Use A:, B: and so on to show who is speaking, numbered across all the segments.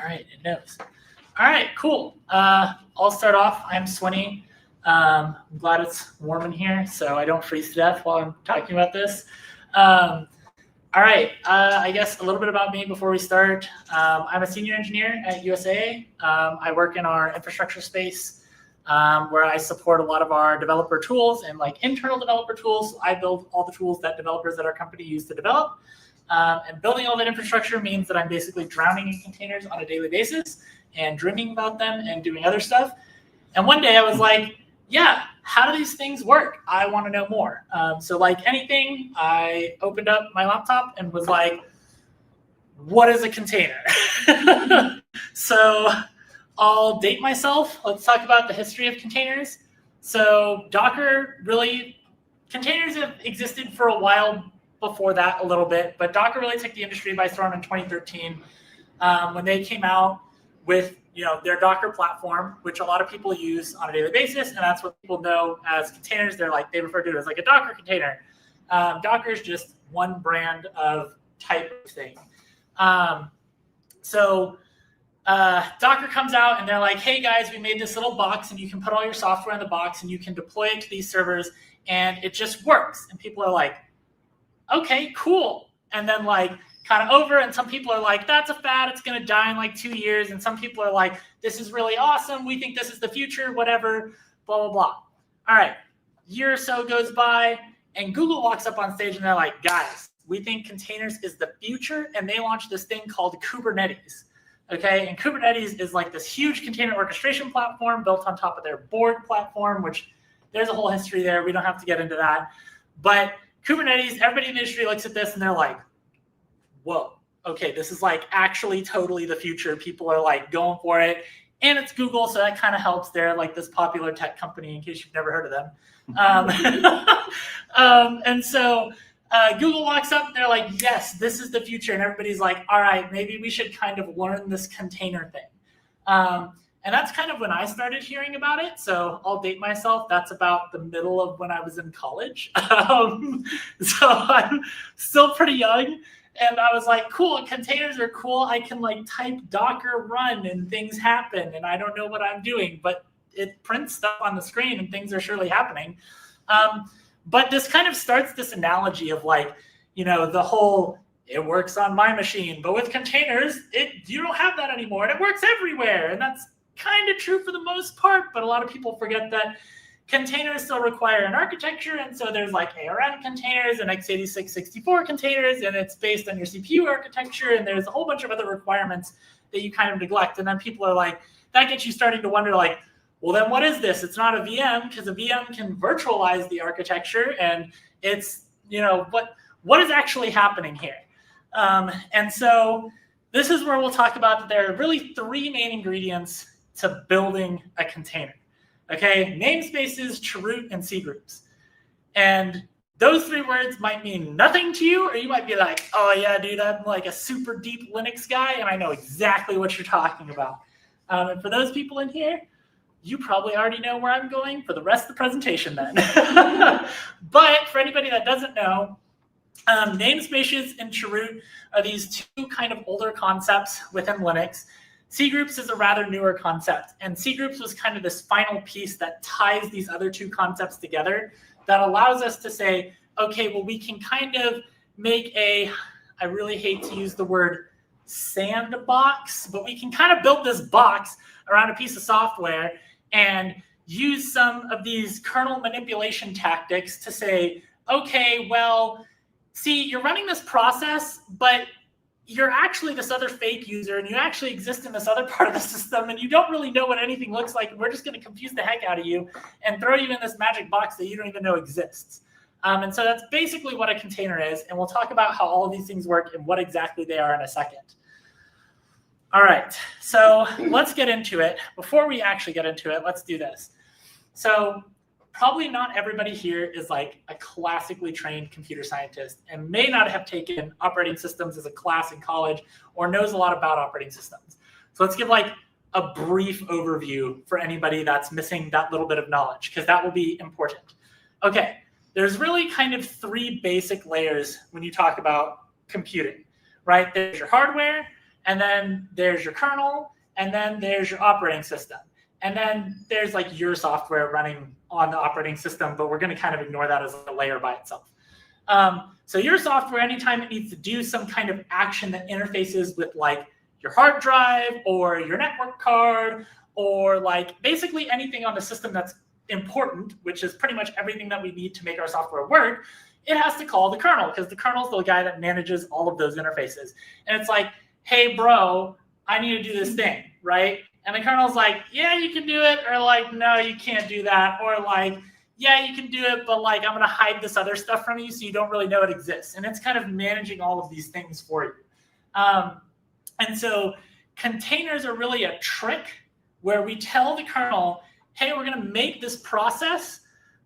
A: right, it knows. All right, cool. I'll start off. I'm Swinny. I'm glad it's warm in here, so I don't freeze to death while I'm talking about this. All right, I guess a little bit about me before we start. I'm a senior engineer at USA. I work in our infrastructure space where I support a lot of our developer tools and like internal developer tools. I build all the tools that developers at our company use to develop. And building all that infrastructure means that I'm basically drowning in containers on a daily basis and dreaming about them and doing other stuff. And one day I was like, yeah, how do these things work? I want to know more. So like anything, I opened up my laptop and was like, what is a container? So I'll date myself. Let's talk about the history of containers. So Docker containers have existed for a while before that a little bit, but Docker really took the industry by storm in 2013 when they came out with their Docker platform, which a lot of people use on a daily basis, and that's what people know as containers. They refer to it as like a Docker container. Docker is just one brand of type of thing. So Docker comes out and they're like, hey guys, we made this little box and you can put all your software in the box and you can deploy it to these servers and it just works. And people are like, okay, cool. And then like kind of over, and some people are like, that's a fad, it's going to die in like 2 years. And some people are like, this is really awesome, we think this is the future, whatever, blah, blah, blah. All right, year or so goes by, and Google walks up on stage and they're like, guys, we think containers is the future, and they launched this thing called Kubernetes. Okay, and Kubernetes is like this huge container orchestration platform built on top of their Borg platform, which there's a whole history there. We don't have to get into that. But Kubernetes, everybody in the industry looks at this and they're like, whoa, okay, this is like actually totally the future. People are like going for it. And it's Google, so that kind of helps. They're like this popular tech company in case you've never heard of them. And so Google walks up and they're like, yes, this is the future. And everybody's like, all right, maybe we should kind of learn this container thing. And that's kind of when I started hearing about it. So I'll date myself. That's about the middle of when I was in college. So I'm still pretty young. And I was like, cool, containers are cool. I can like type Docker run and things happen. And I don't know what I'm doing, but it prints stuff on the screen and things are surely happening. But this kind of starts this analogy of like, the whole, it works on my machine, but with containers, you don't have that anymore. And it works everywhere. And that's kind of true for the most part, but a lot of people forget that containers still require an architecture, and so there's like ARM containers and x86 64 containers, and it's based on your CPU architecture, and there's a whole bunch of other requirements that you kind of neglect. And then people are like, that gets you starting to wonder like, well, then what is this? It's not a VM, because a VM can virtualize the architecture, and it's, what is actually happening here? And so this is where we'll talk about that there are really three main ingredients to building a container. Okay, namespaces, chroot, and C groups. And those three words might mean nothing to you, or you might be like, oh yeah, dude, I'm like a super deep Linux guy, and I know exactly what you're talking about. And for those people in here, you probably already know where I'm going for the rest of the presentation then. But for anybody that doesn't know, namespaces and chroot are these two kind of older concepts within Linux. C groups is a rather newer concept, and C groups was kind of this final piece that ties these other two concepts together that allows us to say, okay, well, we can kind of make I really hate to use the word sandbox, but we can kind of build this box around a piece of software and use some of these kernel manipulation tactics to say, okay, well, see, you're running this process, but you're actually this other fake user, and you actually exist in this other part of the system, and you don't really know what anything looks like, and we're just going to confuse the heck out of you and throw you in this magic box that you don't even know exists. And so that's basically what a container is, and we'll talk about how all of these things work and what exactly they are in a second. All right, so let's get into it. Before we actually get into it, let's do this. So probably not everybody here is like a classically trained computer scientist and may not have taken operating systems as a class in college or knows a lot about operating systems. So let's give like a brief overview for anybody that's missing that little bit of knowledge, because that will be important. Okay, there's really kind of three basic layers when you talk about computing, right? There's your hardware, and then there's your kernel, and then there's your operating system. And then there's like your software running on the operating system, but we're going to kind of ignore that as a layer by itself. So your software, anytime it needs to do some kind of action that interfaces with like your hard drive or your network card, or like basically anything on the system that's important, which is pretty much everything that we need to make our software work, it has to call the kernel, because the kernel is the guy that manages all of those interfaces. And it's like, hey, bro, I need to do this thing, right? And the kernel's like, yeah, you can do it, or like, no, you can't do that, or like, yeah, you can do it, but like, I'm going to hide this other stuff from you so you don't really know it exists. And it's kind of managing all of these things for you. And so containers are really a trick where we tell the kernel, hey, we're going to make this process,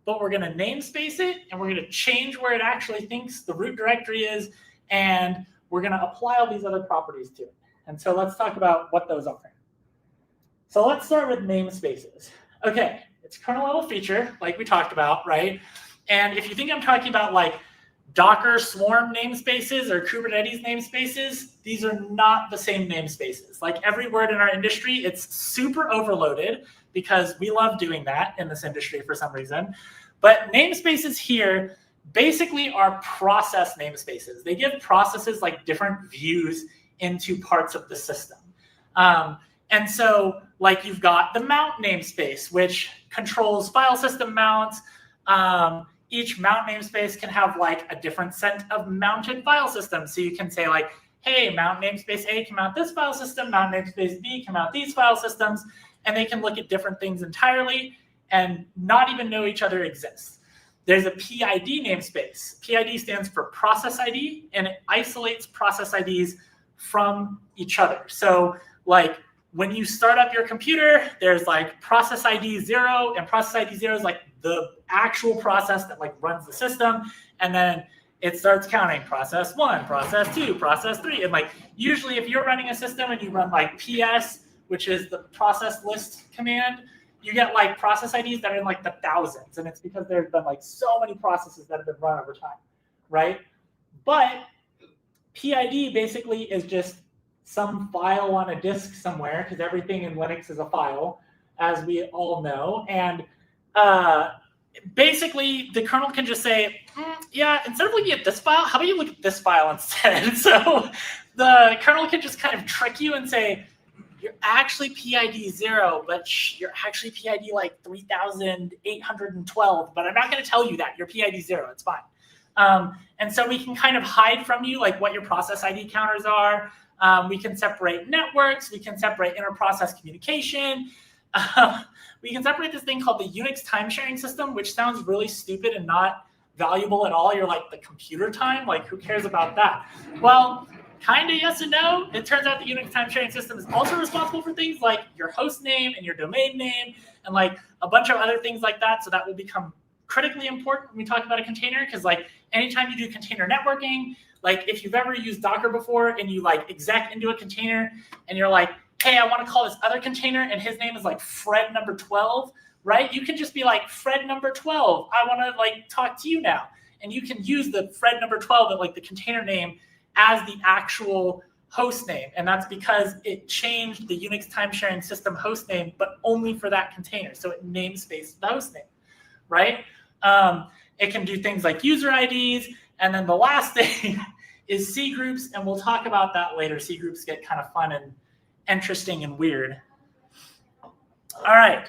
A: but we're going to namespace it, and we're going to change where it actually thinks the root directory is, and we're going to apply all these other properties to it. And so let's talk about what those are. So let's start with namespaces. Okay, it's a kernel level feature, like we talked about, right? And if you think I'm talking about like Docker Swarm namespaces or Kubernetes namespaces, these are not the same namespaces. Like every word in our industry, it's super overloaded because we love doing that in this industry for some reason. But namespaces here basically are process namespaces. They give processes like different views into parts of the system. And so like you've got the mount namespace, which controls file system mounts. Each mount namespace can have like a different set of mounted file systems. So you can say like, hey, mount namespace A can mount this file system, mount namespace B can mount these file systems, and they can look at different things entirely and not even know each other exists. There's a PID namespace. PID stands for process ID, and it isolates process IDs from each other. So like when you start up your computer, there's like process ID 0, and process ID 0 is like the actual process that like runs the system. And then it starts counting process 1, process 2, process 3. And like usually if you're running a system and you run like PS, which is the process list command, you get like process IDs that are in like the thousands. And it's because there's been like so many processes that have been run over time, right? But PID basically is just some file on a disk somewhere, because everything in Linux is a file, as we all know. And basically, the kernel can just say, yeah, instead of looking at this file, how about you look at this file instead? So the kernel can just kind of trick you and say, you're actually PID 0, but you're actually PID like 3,812. But I'm not going to tell you that. You're PID 0. It's fine. And so we can kind of hide from you like what your process ID counters are. We can separate networks. We can separate inter-process communication. We can separate this thing called the Unix time sharing system, which sounds really stupid and not valuable at all. You're like, the computer time? Like, who cares about that? Well, kind of yes and no. It turns out the Unix time sharing system is also responsible for things like your host name and your domain name and like a bunch of other things like that. So that will become critically important when we talk about a container, because like anytime you do container networking, like if you've ever used Docker before and you like exec into a container and you're like, hey, I want to call this other container and his name is like Fred number 12, right? You can just be like, Fred number 12, I want to like talk to you now. And you can use the Fred number 12 at like the container name as the actual host name. And that's because it changed the Unix time sharing system host name, but only for that container. So it namespaced the host name, right? It can do things like user IDs. And then the last thing is C groups. And we'll talk about that later. C groups get kind of fun and interesting and weird. All right.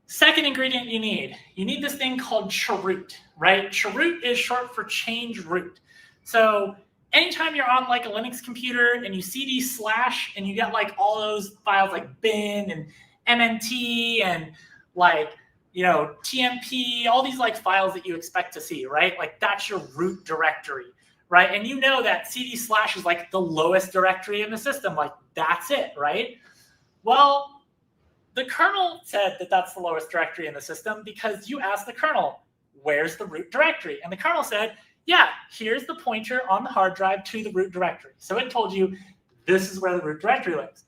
A: Second ingredient you need this thing called chroot, right? Chroot is short for change root. So anytime you're on like a Linux computer and you cd / and you get like all those files like bin and mnt and like, you know, tmp, all these like files that you expect to see, right? Like that's your root directory, right? And you know that cd / is like the lowest directory in the system. Like that's it, right? Well, the kernel said that that's the lowest directory in the system because you asked the kernel, where's the root directory? And the kernel said, yeah, here's the pointer on the hard drive to the root directory. So it told you this is where the root directory lives.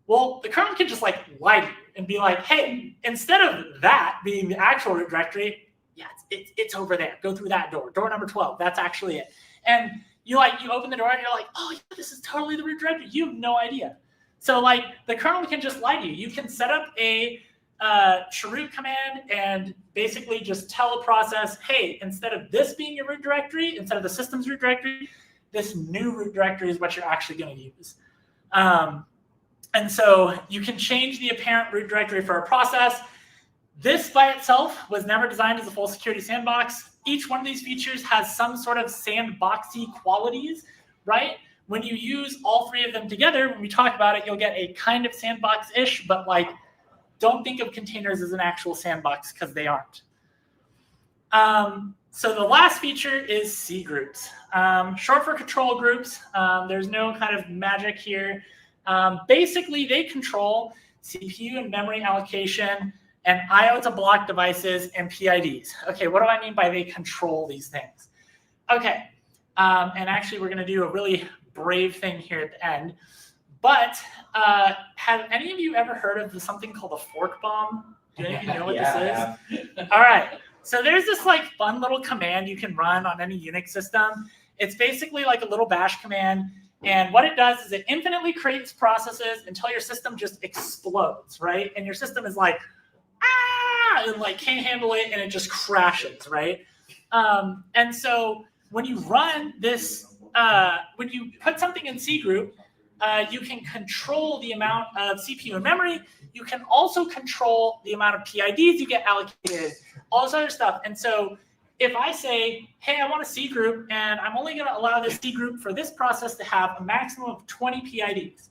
A: Well, the kernel can just like lie to you and be like, hey, instead of that being the actual root directory, yeah, it's over there. Go through that door number 12. That's actually it. And you open the door and you're like, oh, yeah, this is totally the root directory. You have no idea. So like the kernel can just lie to you. You can set up a chroot command and basically just tell a process, hey, instead of this being your root directory, instead of the system's root directory, this new root directory is what you're actually going to use. And so you can change the apparent root directory for a process. This by itself was never designed as a full security sandbox. Each one of these features has some sort of sandboxy qualities, right? When you use all three of them together, when we talk about it, you'll get a kind of sandbox-ish, but like, don't think of containers as an actual sandbox because they aren't. So the last feature is C groups, short for control groups. There's no kind of magic here. Basically, they control CPU and memory allocation and I/O to block devices and PIDs. Okay, what do I mean by they control these things? Okay, and actually we're going to do a really brave thing here at the end. But have any of you ever heard of something called a fork bomb? Do any of you know what this is? All right. So there's this like fun little command you can run on any Unix system. It's basically like a little bash command. And what it does is it infinitely creates processes until your system just explodes, right? And your system is like, ah, and like can't handle it, and it just crashes, right? And so when you run this, when you put something in C group, you can control the amount of CPU and memory. You can also control the amount of PIDs you get allocated, all this other stuff. And so if I say, hey, I want a C group, and I'm only going to allow this C group for this process to have a maximum of 20 PIDs.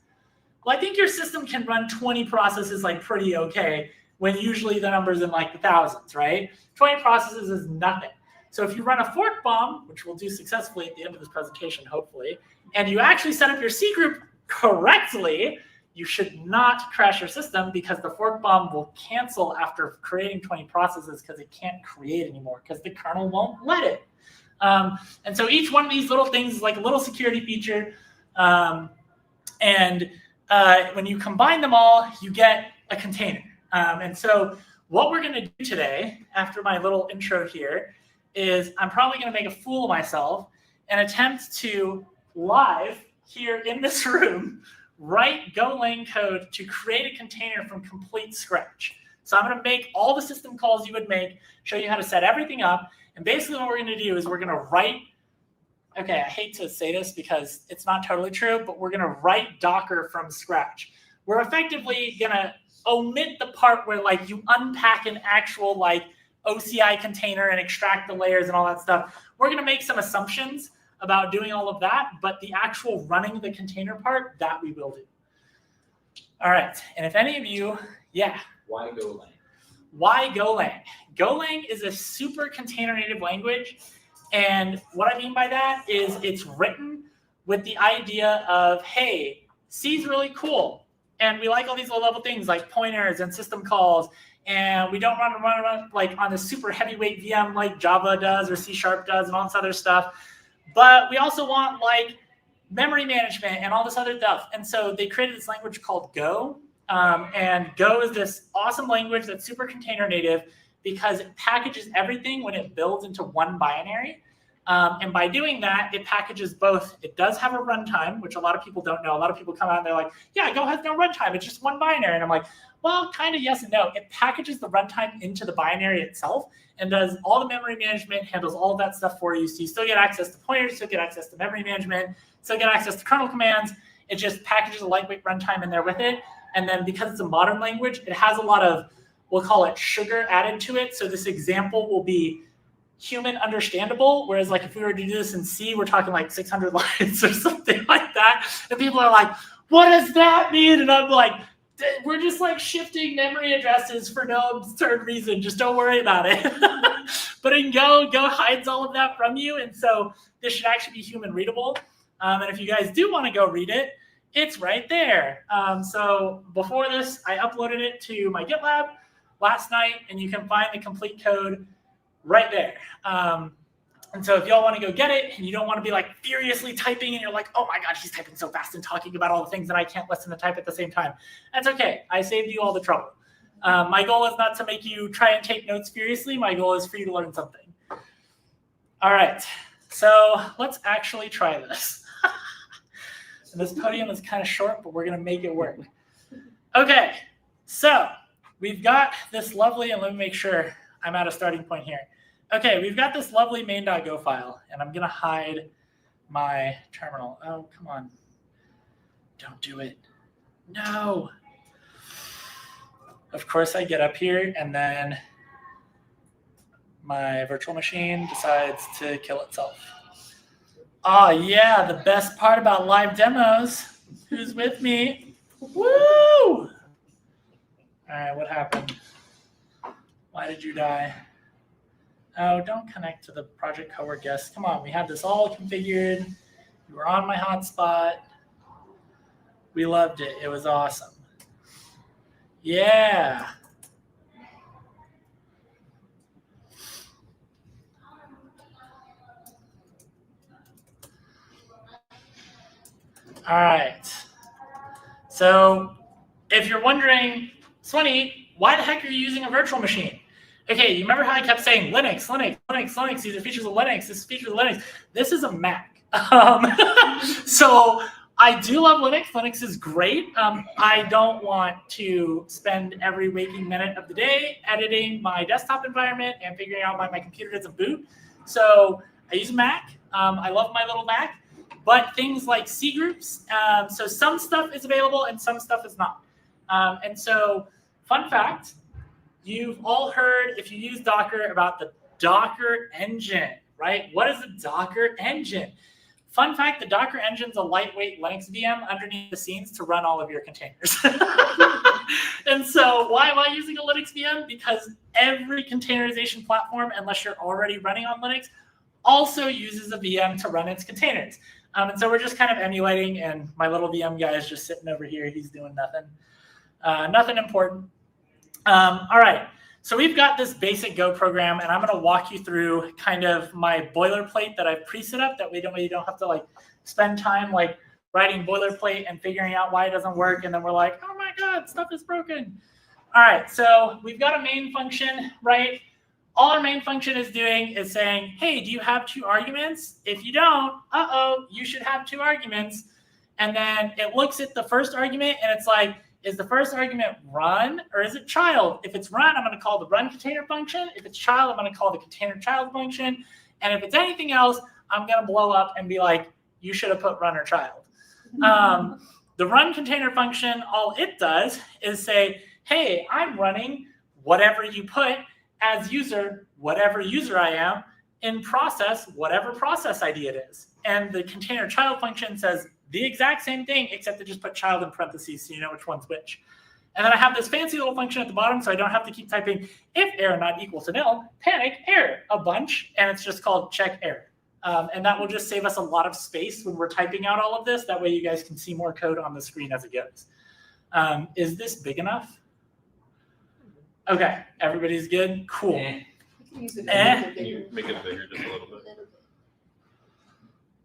A: Well, I think your system can run 20 processes like pretty okay, when usually the number's in like the thousands, right? 20 processes is nothing. So if you run a fork bomb, which we'll do successfully at the end of this presentation, hopefully, and you actually set up your C group correctly, you should not crash your system because the fork bomb will cancel after creating 20 processes because it can't create anymore because the kernel won't let it. And so each one of these little things is like a little security feature. And when you combine them all, you get a container. And so what we're going to do today, after my little intro here, is I'm probably going to make a fool of myself and attempt to live here in this room write Golang code to create a container from complete scratch. So I'm going to make all the system calls you would make, show you how to set everything up. And basically what we're going to do is we're going to write, okay, I hate to say this because it's not totally true, but we're going to write Docker from scratch. We're effectively going to omit the part where like you unpack an actual like OCI container and extract the layers and all that stuff. We're going to make some assumptions about doing all of that, but the actual running the container part, that we will do. All right, and if any of you, yeah.
B: Why Golang?
A: Why Golang? Golang is a super container native language, and what I mean by that is it's written with the idea of, hey, C is really cool, and we like all these low-level things like pointers and system calls, and we don't run like on a super heavyweight VM like Java does or C# does and all this other stuff. But we also want like memory management and all this other stuff. And so they created this language called Go. And Go is this awesome language that's super container native because it packages everything when it builds into one binary. And by doing that, it packages both. It does have a runtime, which a lot of people don't know. A lot of people come out and they're like, yeah, Go has no runtime. It's just one binary. And I'm like, well, kind of yes and no. It packages the runtime into the binary itself and does all the memory management, handles all of that stuff for you. So you still get access to pointers, still get access to memory management, still get access to kernel commands. It just packages a lightweight runtime in there with it. And then because it's a modern language, it has a lot of, we'll call it sugar added to it. So this example will be human understandable, whereas like if we were to do this in C, we're talking like 600 lines or something like that. And people are like, what does that mean? And I'm like, we're just like shifting memory addresses for no absurd reason. Just don't worry about it. But in Go hides all of that from you. And so this should actually be human readable. And if you guys do want to go read it, it's right there. So before this, I uploaded it to my GitLab last night, and you can find the complete code right there. And so if y'all want to go get it and you don't want to be like furiously typing and you're like, oh my God, he's typing so fast and talking about all the things that I can't listen to type at the same time. That's okay. I saved you all the trouble. My goal is not to make you try and take notes furiously. My goal is for you to learn something. All right. So let's actually try this. And this podium is kind of short, but we're going to make it work. Okay, so we've got this lovely, and let me make sure I'm at a starting point here. Okay, we've got this lovely main.go file, and I'm going to hide my terminal. Oh, come on. Don't do it. No. Of course, I get up here, and then my virtual machine decides to kill itself. Oh, yeah, the best part about live demos. Who's with me? Woo! All right, what happened? Why did you die? Oh, don't connect to the project coworker guest. Come on, we had this all configured. You were on my hotspot. We loved it. It was awesome. Yeah. All right. So if you're wondering, Swinny, why the heck are you using a virtual machine? Okay, you remember how I kept saying Linux, Linux, Linux, Linux, these are features of Linux, this is features of Linux. This is a Mac. So I do love Linux. Linux is great. I don't want to spend every waking minute of the day editing my desktop environment and figuring out why my computer doesn't boot. So I use a Mac. I love my little Mac. But things like C groups, so some stuff is available and some stuff is not. And so, fun fact, you've all heard, if you use Docker, about the Docker engine, right? What is the Docker engine? Fun fact, the Docker engine is a lightweight Linux VM underneath the scenes to run all of your containers. And so why am I using a Linux VM? Because every containerization platform, unless you're already running on Linux, also uses a VM to run its containers. And so we're just kind of emulating, and my little VM guy is just sitting over here. He's doing nothing. Nothing important. All right. So we've got this basic Go program, and I'm going to walk you through kind of my boilerplate that I've pre-set up. That way you don't have to like spend time like writing boilerplate and figuring out why it doesn't work. And then we're like, oh my God, stuff is broken. All right. So we've got a main function, right? All our main function is doing is saying, hey, do you have 2 arguments? If you don't, you should have 2 arguments. And then it looks at the first argument and it's like, is the first argument run or is it child? If it's run, I'm going to call the run container function. If it's child, I'm going to call the container child function. And if it's anything else, I'm going to blow up and be like, you should have put run or child. The run container function, all it does is say, hey, I'm running whatever you put as user, whatever user I am, in process, whatever process ID it is. And the container child function says the exact same thing, except it just put child in parentheses so you know which one's which. And then I have this fancy little function at the bottom, so I don't have to keep typing if error not equal to nil, panic error a bunch, and it's just called check error. And that will just save us a lot of space when we're typing out all of this. That way you guys can see more code on the screen as it goes. Is this big enough? Okay, everybody's good? Cool.
B: Can you make it bigger just a little bit?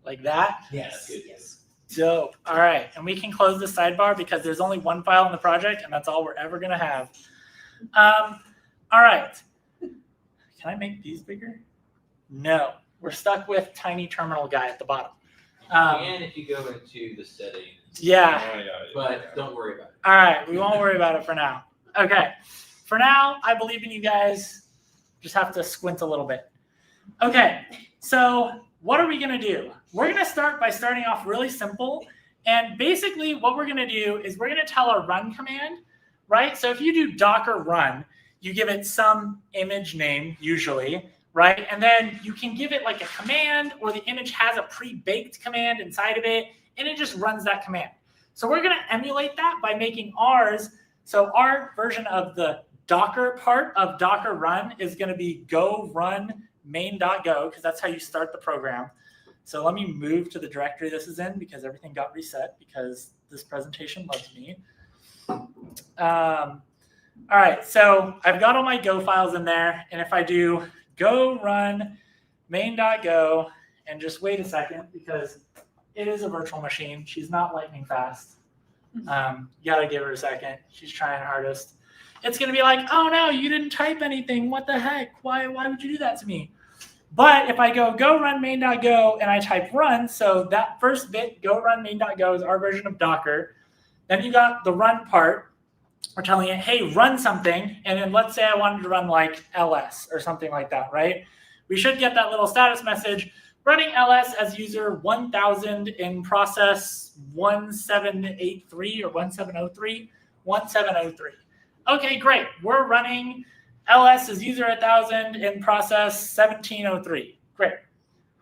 A: Like that?
C: Yes. Yes.
A: Dope. All right, and we can close the sidebar because there's only one file in the project, and that's all we're ever going to have. All right. Can I make these bigger? No. We're stuck with tiny terminal guy at the bottom.
C: And if you go into the settings.
A: Yeah.
C: But don't worry about it.
A: All right, we won't worry about it for now. Okay. For now, I believe in you guys. Just have to squint a little bit. Okay, so what are we going to do? We're going to start by starting off really simple. And basically what we're going to do is we're going to tell our run command, right? So if you do Docker run, you give it some image name usually, right? And then you can give it like a command, or the image has a pre-baked command inside of it, and it just runs that command. So we're going to emulate that by making ours. So our version of the Docker part of Docker run is going to be go run main.go, because that's how you start the program. So let me move to the directory this is in, because everything got reset because this presentation loves me. All right, so I've got all my Go files in there. And if I do go run main.go, and just wait a second, because it is a virtual machine. She's not lightning fast. You got to give her a second. She's trying hardest. It's going to be like, oh, no, you didn't type anything. What the heck? Why would you do that to me? But if I go run main.go and I type run, so that first bit, go run main.go is our version of Docker. Then you got the run part. We're telling it, hey, run something. And then let's say I wanted to run like ls or something like that, right? We should get that little status message, running ls as user 1000 in process 1783 or 1703, 1703. Okay, great. We're running ls as user 1000 in process 1703. Great.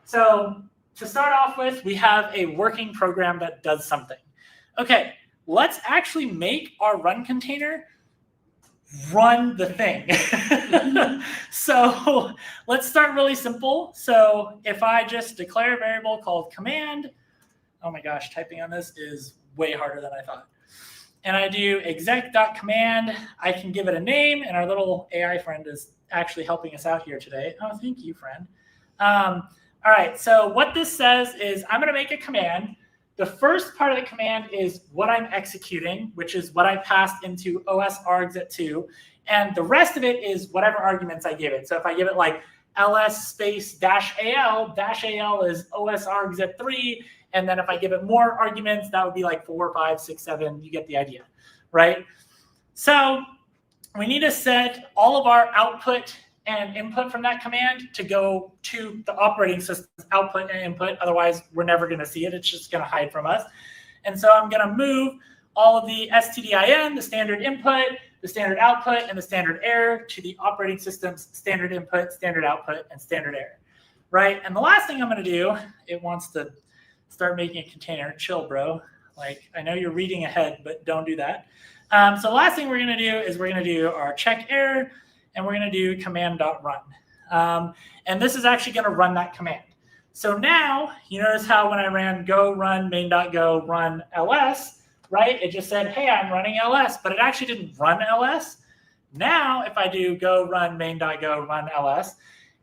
A: So to start off with, we have a working program that does something. Okay, let's actually make our run container run the thing. So let's start really simple. So if I just declare a variable called command, oh my gosh, typing on this is way harder than I thought. And I do exec.command, I can give it a name, and our little AI friend is actually helping us out here today. Oh, thank you, friend. All right, so what this says is I'm gonna make a command. The first part of the command is what I'm executing, which is what I passed into os_args@2. And the rest of it is whatever arguments I give it. So if I give it like ls space -al, -al is os_args@3. And then if I give it more arguments, that would be like 4, 5, 6, 7. You get the idea, right? So we need to set all of our output and input from that command to go to the operating system's output and input. Otherwise, we're never going to see it. It's just going to hide from us. And so I'm going to move all of the stdin, the standard input, the standard output, and the standard error to the operating system's standard input, standard output, and standard error, right? And the last thing I'm going to do, it wants to start making a container. Chill, bro. Like, I know you're reading ahead, but don't do that. So the last thing we're going to do is we're going to do our check error, and we're going to do command.run. And this is actually going to run that command. So now you notice how when I ran go run main.go run ls, right? It just said, hey, I'm running ls, but it actually didn't run ls. Now if I do go run main.go run ls,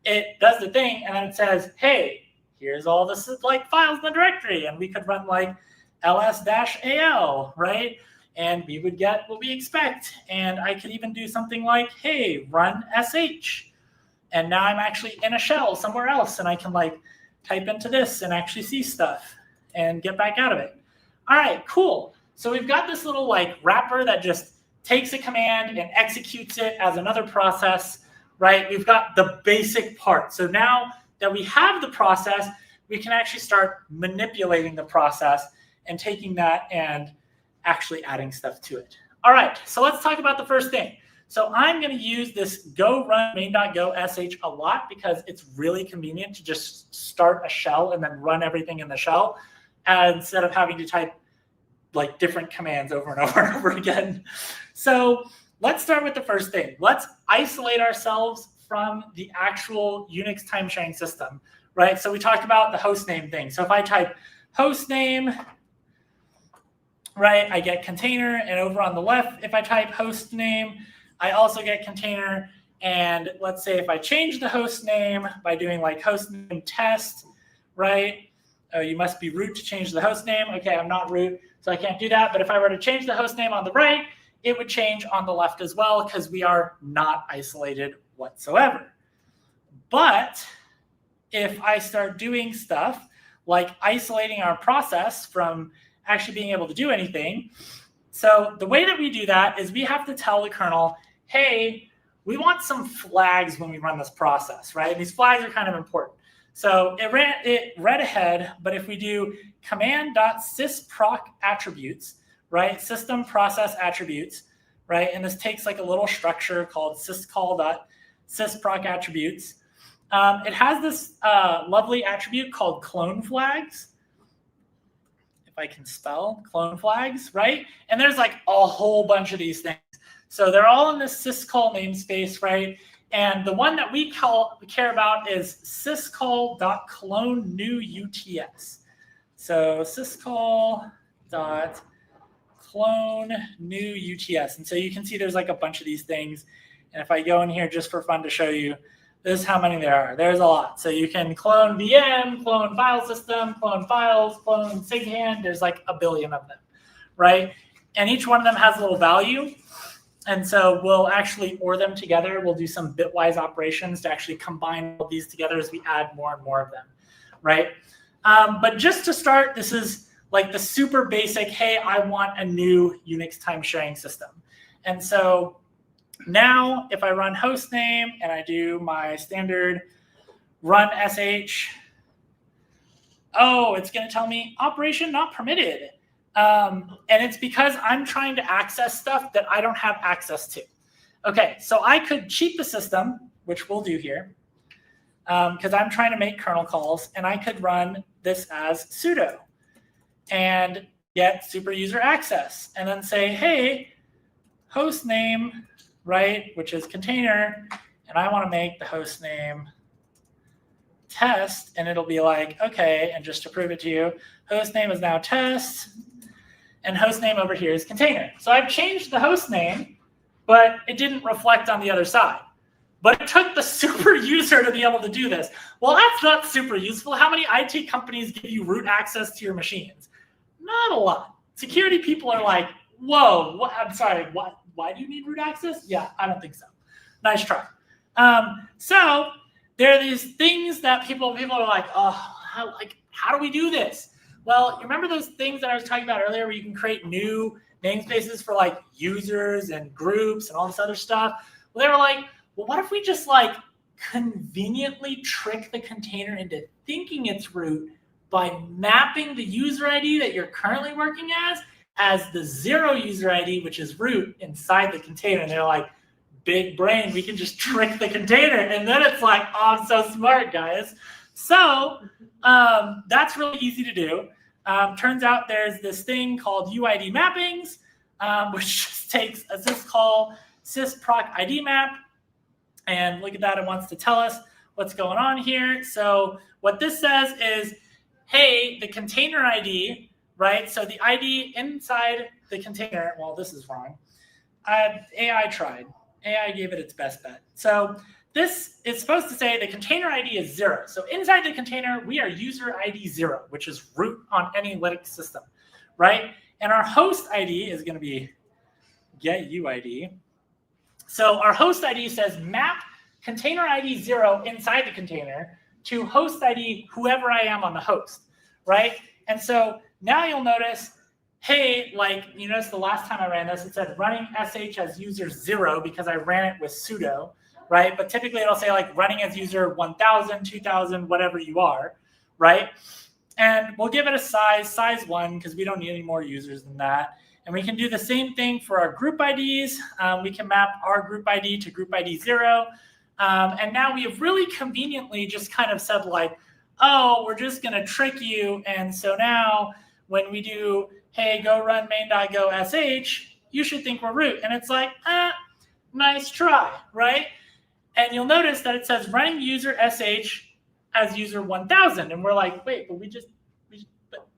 A: it does the thing, and then it says, hey, here's all the like files in the directory, and we could run like ls-al, right? And we would get what we expect. And I could even do something like, hey, run sh. And now I'm actually in a shell somewhere else, and I can like type into this and actually see stuff and get back out of it. All right, cool. So we've got this little like wrapper that just takes a command and executes it as another process, right? We've got the basic part. So now that we have the process, we can actually start manipulating the process and taking that and actually adding stuff to it. All right, so let's talk about the first thing. So I'm going to use this go run main.go sh a lot because it's really convenient to just start a shell and then run everything in the shell instead of having to type like different commands over and over and over again. So let's start with the first thing. Let's isolate ourselves from the actual Unix time sharing system, right? So we talked about the hostname thing. So if I type hostname, right, I get container, and over on the left, if I type hostname, I also get container. And let's say if I change the host name by doing like hostname test, right? Oh, you must be root to change the host name. Okay, I'm not root, so I can't do that. But if I were to change the host name on the right, it would change on the left as well because we are not isolated whatsoever. But if I start doing stuff like isolating our process from actually being able to do anything, so the way that we do that is we have to tell the kernel, hey, we want some flags when we run this process, right? And these flags are kind of important. So it read ahead, but if we do command.sysproc attributes, right, system process attributes, right, and this takes like a little structure called syscall.sysproc attributes. It has this lovely attribute called clone flags. If I can spell clone flags, right? And there's like a whole bunch of these things. So they're all in this syscall namespace, right? And the one that we care about is syscall.clone new UTS. So syscall.clone new UTS. And so you can see there's like a bunch of these things. And if I go in here just for fun to show you, this is how many there are. There's a lot. So you can clone VM, clone file system, clone files, clone SIGHAND. There's like a billion of them, right? And each one of them has a little value. And so we'll actually OR them together. We'll do some bitwise operations to actually combine all these together as we add more and more of them, right? But just to start, this is like the super basic, hey, I want a new Unix time sharing system. And so now if I run hostname and I do my standard run sh, oh, it's going to tell me operation not permitted. And it's because I'm trying to access stuff that I don't have access to. Okay, so I could cheat the system, which we'll do here, because I'm trying to make kernel calls, and I could run this as sudo and get super user access, and then say, hey, host name, right, which is container, and I want to make the host name test, and it'll be like, okay, and just to prove it to you, host name is now test, and host name over here is container. So I've changed the host name, but it didn't reflect on the other side. But it took the super user to be able to do this. Well, that's not super useful. How many IT companies give you root access to your machines? Not a lot. Security people are like, whoa, what? I'm sorry, what? Why do you need root access? Yeah, I don't think so. Nice try. So there are these things that people are like, oh, how do we do this? Well, you remember those things that I was talking about earlier where you can create new namespaces for like users and groups and all this other stuff? Well, they were like, well, what if we just like conveniently trick the container into thinking it's root by mapping the user ID that you're currently working as the 0 user ID, which is root, inside the container. And they're like, big brain, we can just trick the container. And then it's like, oh, I'm so smart, guys. So that's really easy to do. Turns out there's this thing called UID mappings, which just takes a syscall sysproc ID map. And look at that, it wants to tell us what's going on here. So what this says is, hey, the container ID, right? So the ID inside the container, well, this is wrong. AI tried. AI gave it its best bet. So this is supposed to say the container ID is 0. So inside the container, we are user ID 0, which is root on any Linux system, right? And our host ID is going to be get UID. So our host ID says map container ID 0 inside the container to host ID whoever I am on the host, right? And so now you'll notice, hey, like you notice the last time I ran this, it said running sh as user 0 because I ran it with sudo, right? But typically it'll say like running as user 1000, 2000, whatever you are, right? And we'll give it a size 1 because we don't need any more users than that. And we can do the same thing for our group IDs. We can map our group ID to group ID 0. And now we have really conveniently just kind of said like, oh, we're just going to trick you. And so now when we do, hey, go run main.go sh, you should think we're root. And it's like, nice try, right? And you'll notice that it says running user sh as user 1000. And we're like, wait, but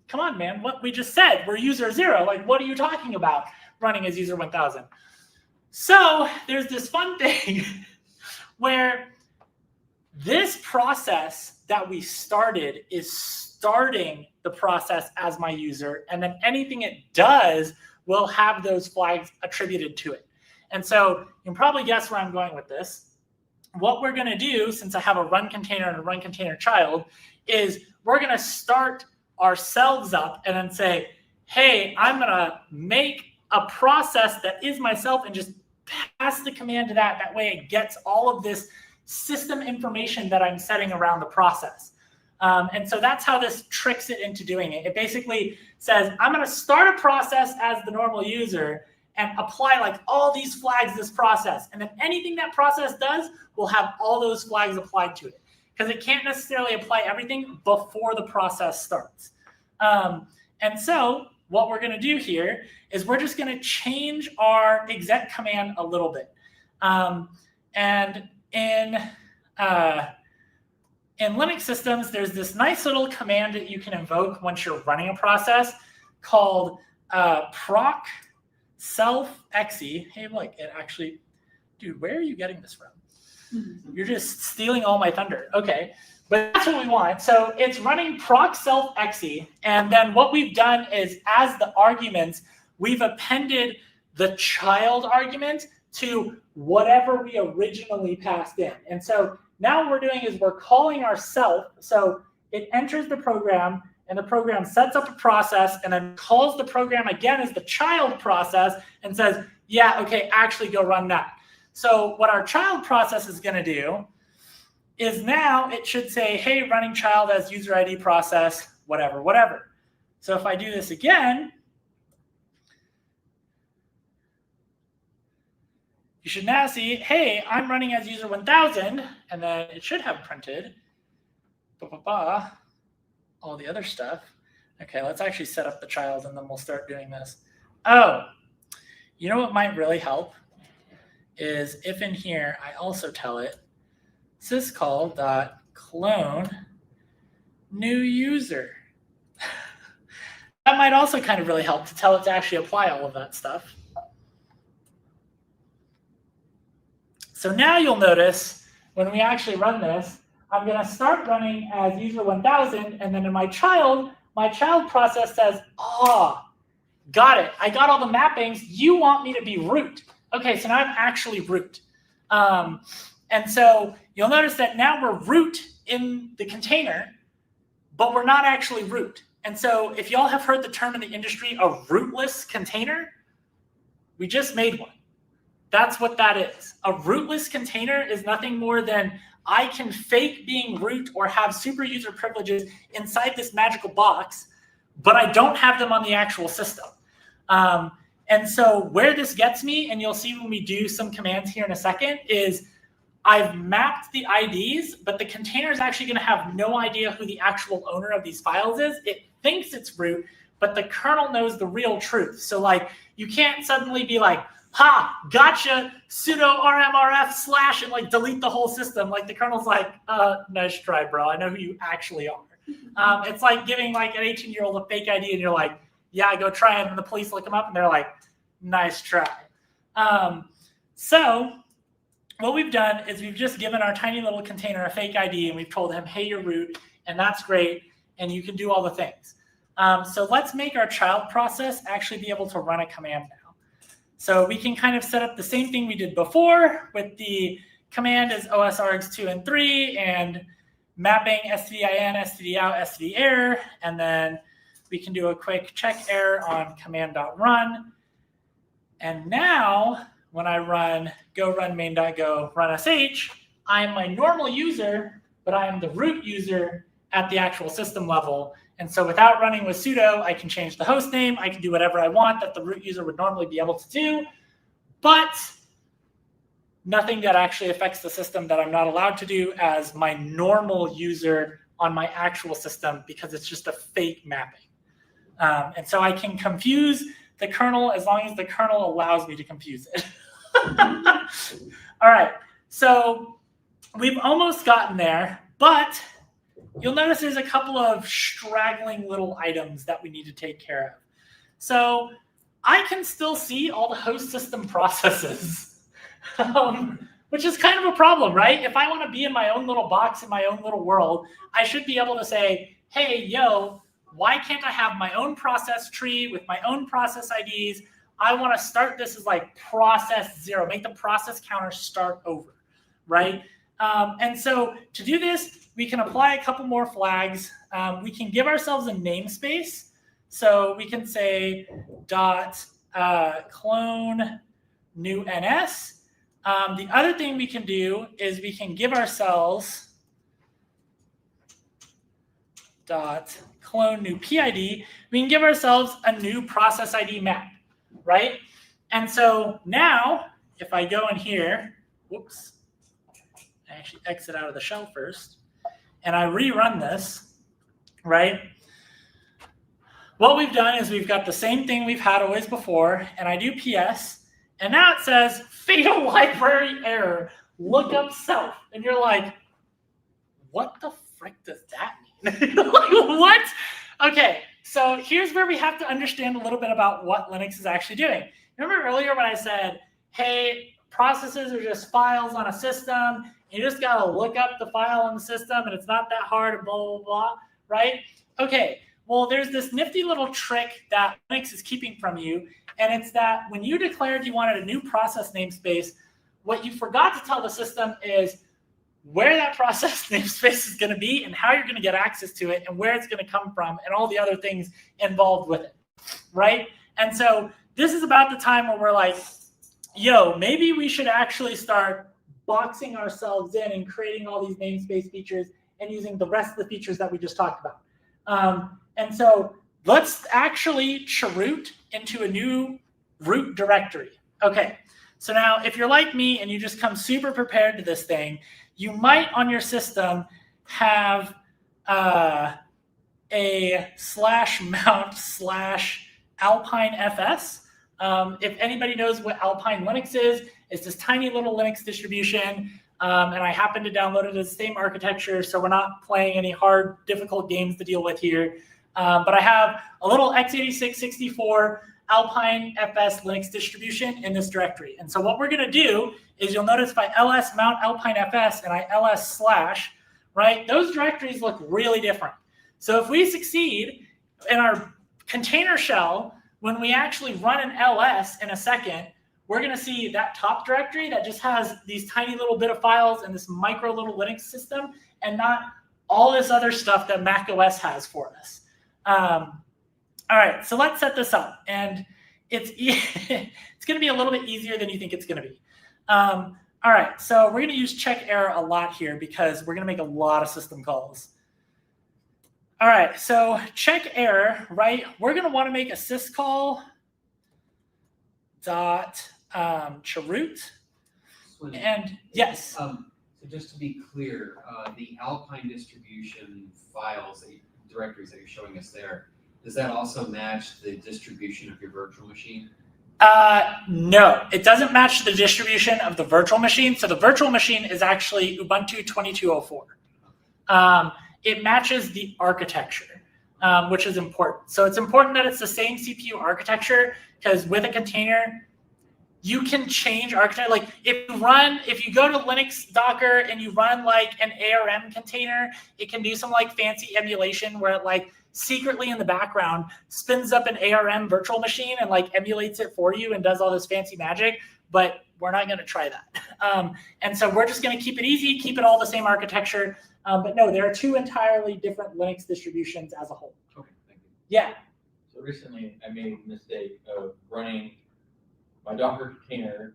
A: come on, man, what we just said, we're user 0. Like, what are you talking about running as user 1000? So there's this fun thing where this process that we started is starting the process as my user, and then anything it does will have those flags attributed to it. And so you can probably guess where I'm going with this. What we're going to do, since I have a run container and a run container child, is we're going to start ourselves up and then say, hey, I'm going to make a process that is myself and just pass the command to that. That way it gets all of this system information that I'm setting around the process. And so that's how this tricks it into doing it. It basically says, I'm going to start a process as the normal user and apply like all these flags to this process. And then anything that process does will have all those flags applied to it, because it can't necessarily apply everything before the process starts. And so what we're going to do here is we're just going to change our exec command a little bit. And in Linux systems, there's this nice little command that you can invoke once you're running a process called proc self exe. Hey, look, it actually, dude, where are you getting this from? You're just stealing all my thunder. Okay, but that's what we want. So it's running proc self exe, and then what we've done is, as the arguments, we've appended the child argument to whatever we originally passed in. And so now what we're doing is we're calling ourself. So it enters the program, and the program sets up a process and then calls the program again as the child process and says, yeah, okay, actually go run that. So what our child process is going to do is now it should say, hey, running child as user ID process, whatever, whatever. So if I do this again, you should now see, hey, I'm running as user 1000, and then it should have printed all the other stuff. Okay, let's actually set up the child, and then we'll start doing this. Oh, you know what might really help is if in here I also tell it syscall.clone new user. That might also kind of really help to tell it to actually apply all of that stuff. So now you'll notice when we actually run this, I'm going to start running as user 1000, and then in my child process says, oh, got it. I got all the mappings. You want me to be root. Okay, so now I'm actually root. And so you'll notice that now we're root in the container, but we're not actually root. And so if y'all have heard the term in the industry, a rootless container, we just made one. That's what that is. A rootless container is nothing more than I can fake being root or have super user privileges inside this magical box, but I don't have them on the actual system. And so where this gets me, and you'll see when we do some commands here in a second, is I've mapped the IDs, but the container is actually going to have no idea who the actual owner of these files is. It thinks it's root, but the kernel knows the real truth. So like you can't suddenly be like, ha, gotcha, sudo rmrf / and like delete the whole system. Like the kernel's like, nice try, bro. I know who you actually are. It's like giving like an 18-year-old a fake ID and you're like, yeah, go try it. And the police look them up and they're like, nice try. So what we've done is we've just given our tiny little container a fake ID and we've told him, hey, you're root, and that's great. And you can do all the things. So let's make our child process actually be able to run a command now. So we can kind of set up the same thing we did before with the command as osargs 2 and 3 and mapping stdin, stdout, stderr, and then we can do a quick check error on command.run. And now when I run go run main.go run sh, I am my normal user, but I am the root user at the actual system level. And so without running with sudo, I can change the host name. I can do whatever I want that the root user would normally be able to do, but nothing that actually affects the system that I'm not allowed to do as my normal user on my actual system because it's just a fake mapping. And so I can confuse the kernel as long as the kernel allows me to confuse it. All right, so we've almost gotten there, but you'll notice there's a couple of straggling little items that we need to take care of. So I can still see all the host system processes, which is kind of a problem, right? If I want to be in my own little box in my own little world, I should be able to say, hey, yo, why can't I have my own process tree with my own process IDs? I want to start this as like process 0, make the process counter start over, right? And so to do this, we can apply a couple more flags. We can give ourselves a namespace. So we can say .clone new NS. The other thing we can do is we can give ourselves .clone new PID. We can give ourselves a new process ID map, right? And so now if I go in here, whoops, I actually exit out of the shell first, and I rerun this, right? What we've done is we've got the same thing we've had always before, and I do PS, and now it says fatal library error, lookup self. And you're like, what the frick does that mean? Like, what? Okay, so here's where we have to understand a little bit about what Linux is actually doing. Remember earlier when I said, hey, processes are just files on a system, you just got to look up the file on the system, and it's not that hard, blah, blah, blah, right? Okay, Well, there's this nifty little trick that Linux is keeping from you, and it's that when you declared you wanted a new process namespace, what you forgot to tell the system is where that process namespace is going to be and how you're going to get access to it and where it's going to come from and all the other things involved with it, right? And so this is about the time where we're like, yo, maybe we should actually start boxing ourselves in and creating all these namespace features and using the rest of the features that we just talked about. And so let's actually cheroot into a new root directory. Okay, so now if you're like me and you just come super prepared to this thing, you might on your system have a /mount/alpinefs. If anybody knows what Alpine Linux is, it's this tiny little Linux distribution. And I happen to download it as the same architecture, so we're not playing any hard, difficult games to deal with here. But I have a little x86 64 Alpine FS Linux distribution in this directory. And so what we're going to do is you'll notice if I ls mount Alpine FS and I ls /, right, those directories look really different. So if we succeed in our container shell, when we actually run an ls in a second, we're going to see that top directory that just has these tiny little bit of files and this micro little Linux system and not all this other stuff that Mac OS has for us. All right, so let's set this up. And it's going to be a little bit easier than you think it's going to be. All right, so we're going to use check error a lot here because we're going to make a lot of system calls. All right, so check error, right? We're going to want to make a syscall dot cheroot. And yes.
D: So just to be clear, the Alpine distribution files, directories that you're showing us there, does that also match the distribution of your virtual machine?
A: No, it doesn't match the distribution of the virtual machine. So the virtual machine is actually Ubuntu 2204. It matches the architecture, which is important. So it's important that it's the same CPU architecture because with a container, you can change architecture. Like if you go to Linux Docker and you run like an ARM container, it can do some like fancy emulation where it like secretly in the background spins up an ARM virtual machine and like emulates it for you and does all this fancy magic. But we're not going to try that. And so we're just going to keep it easy, keep it all the same architecture. But no, there are two entirely different Linux distributions as a whole.
D: Okay, thank you.
A: Yeah.
B: So recently I made the mistake of running my Docker container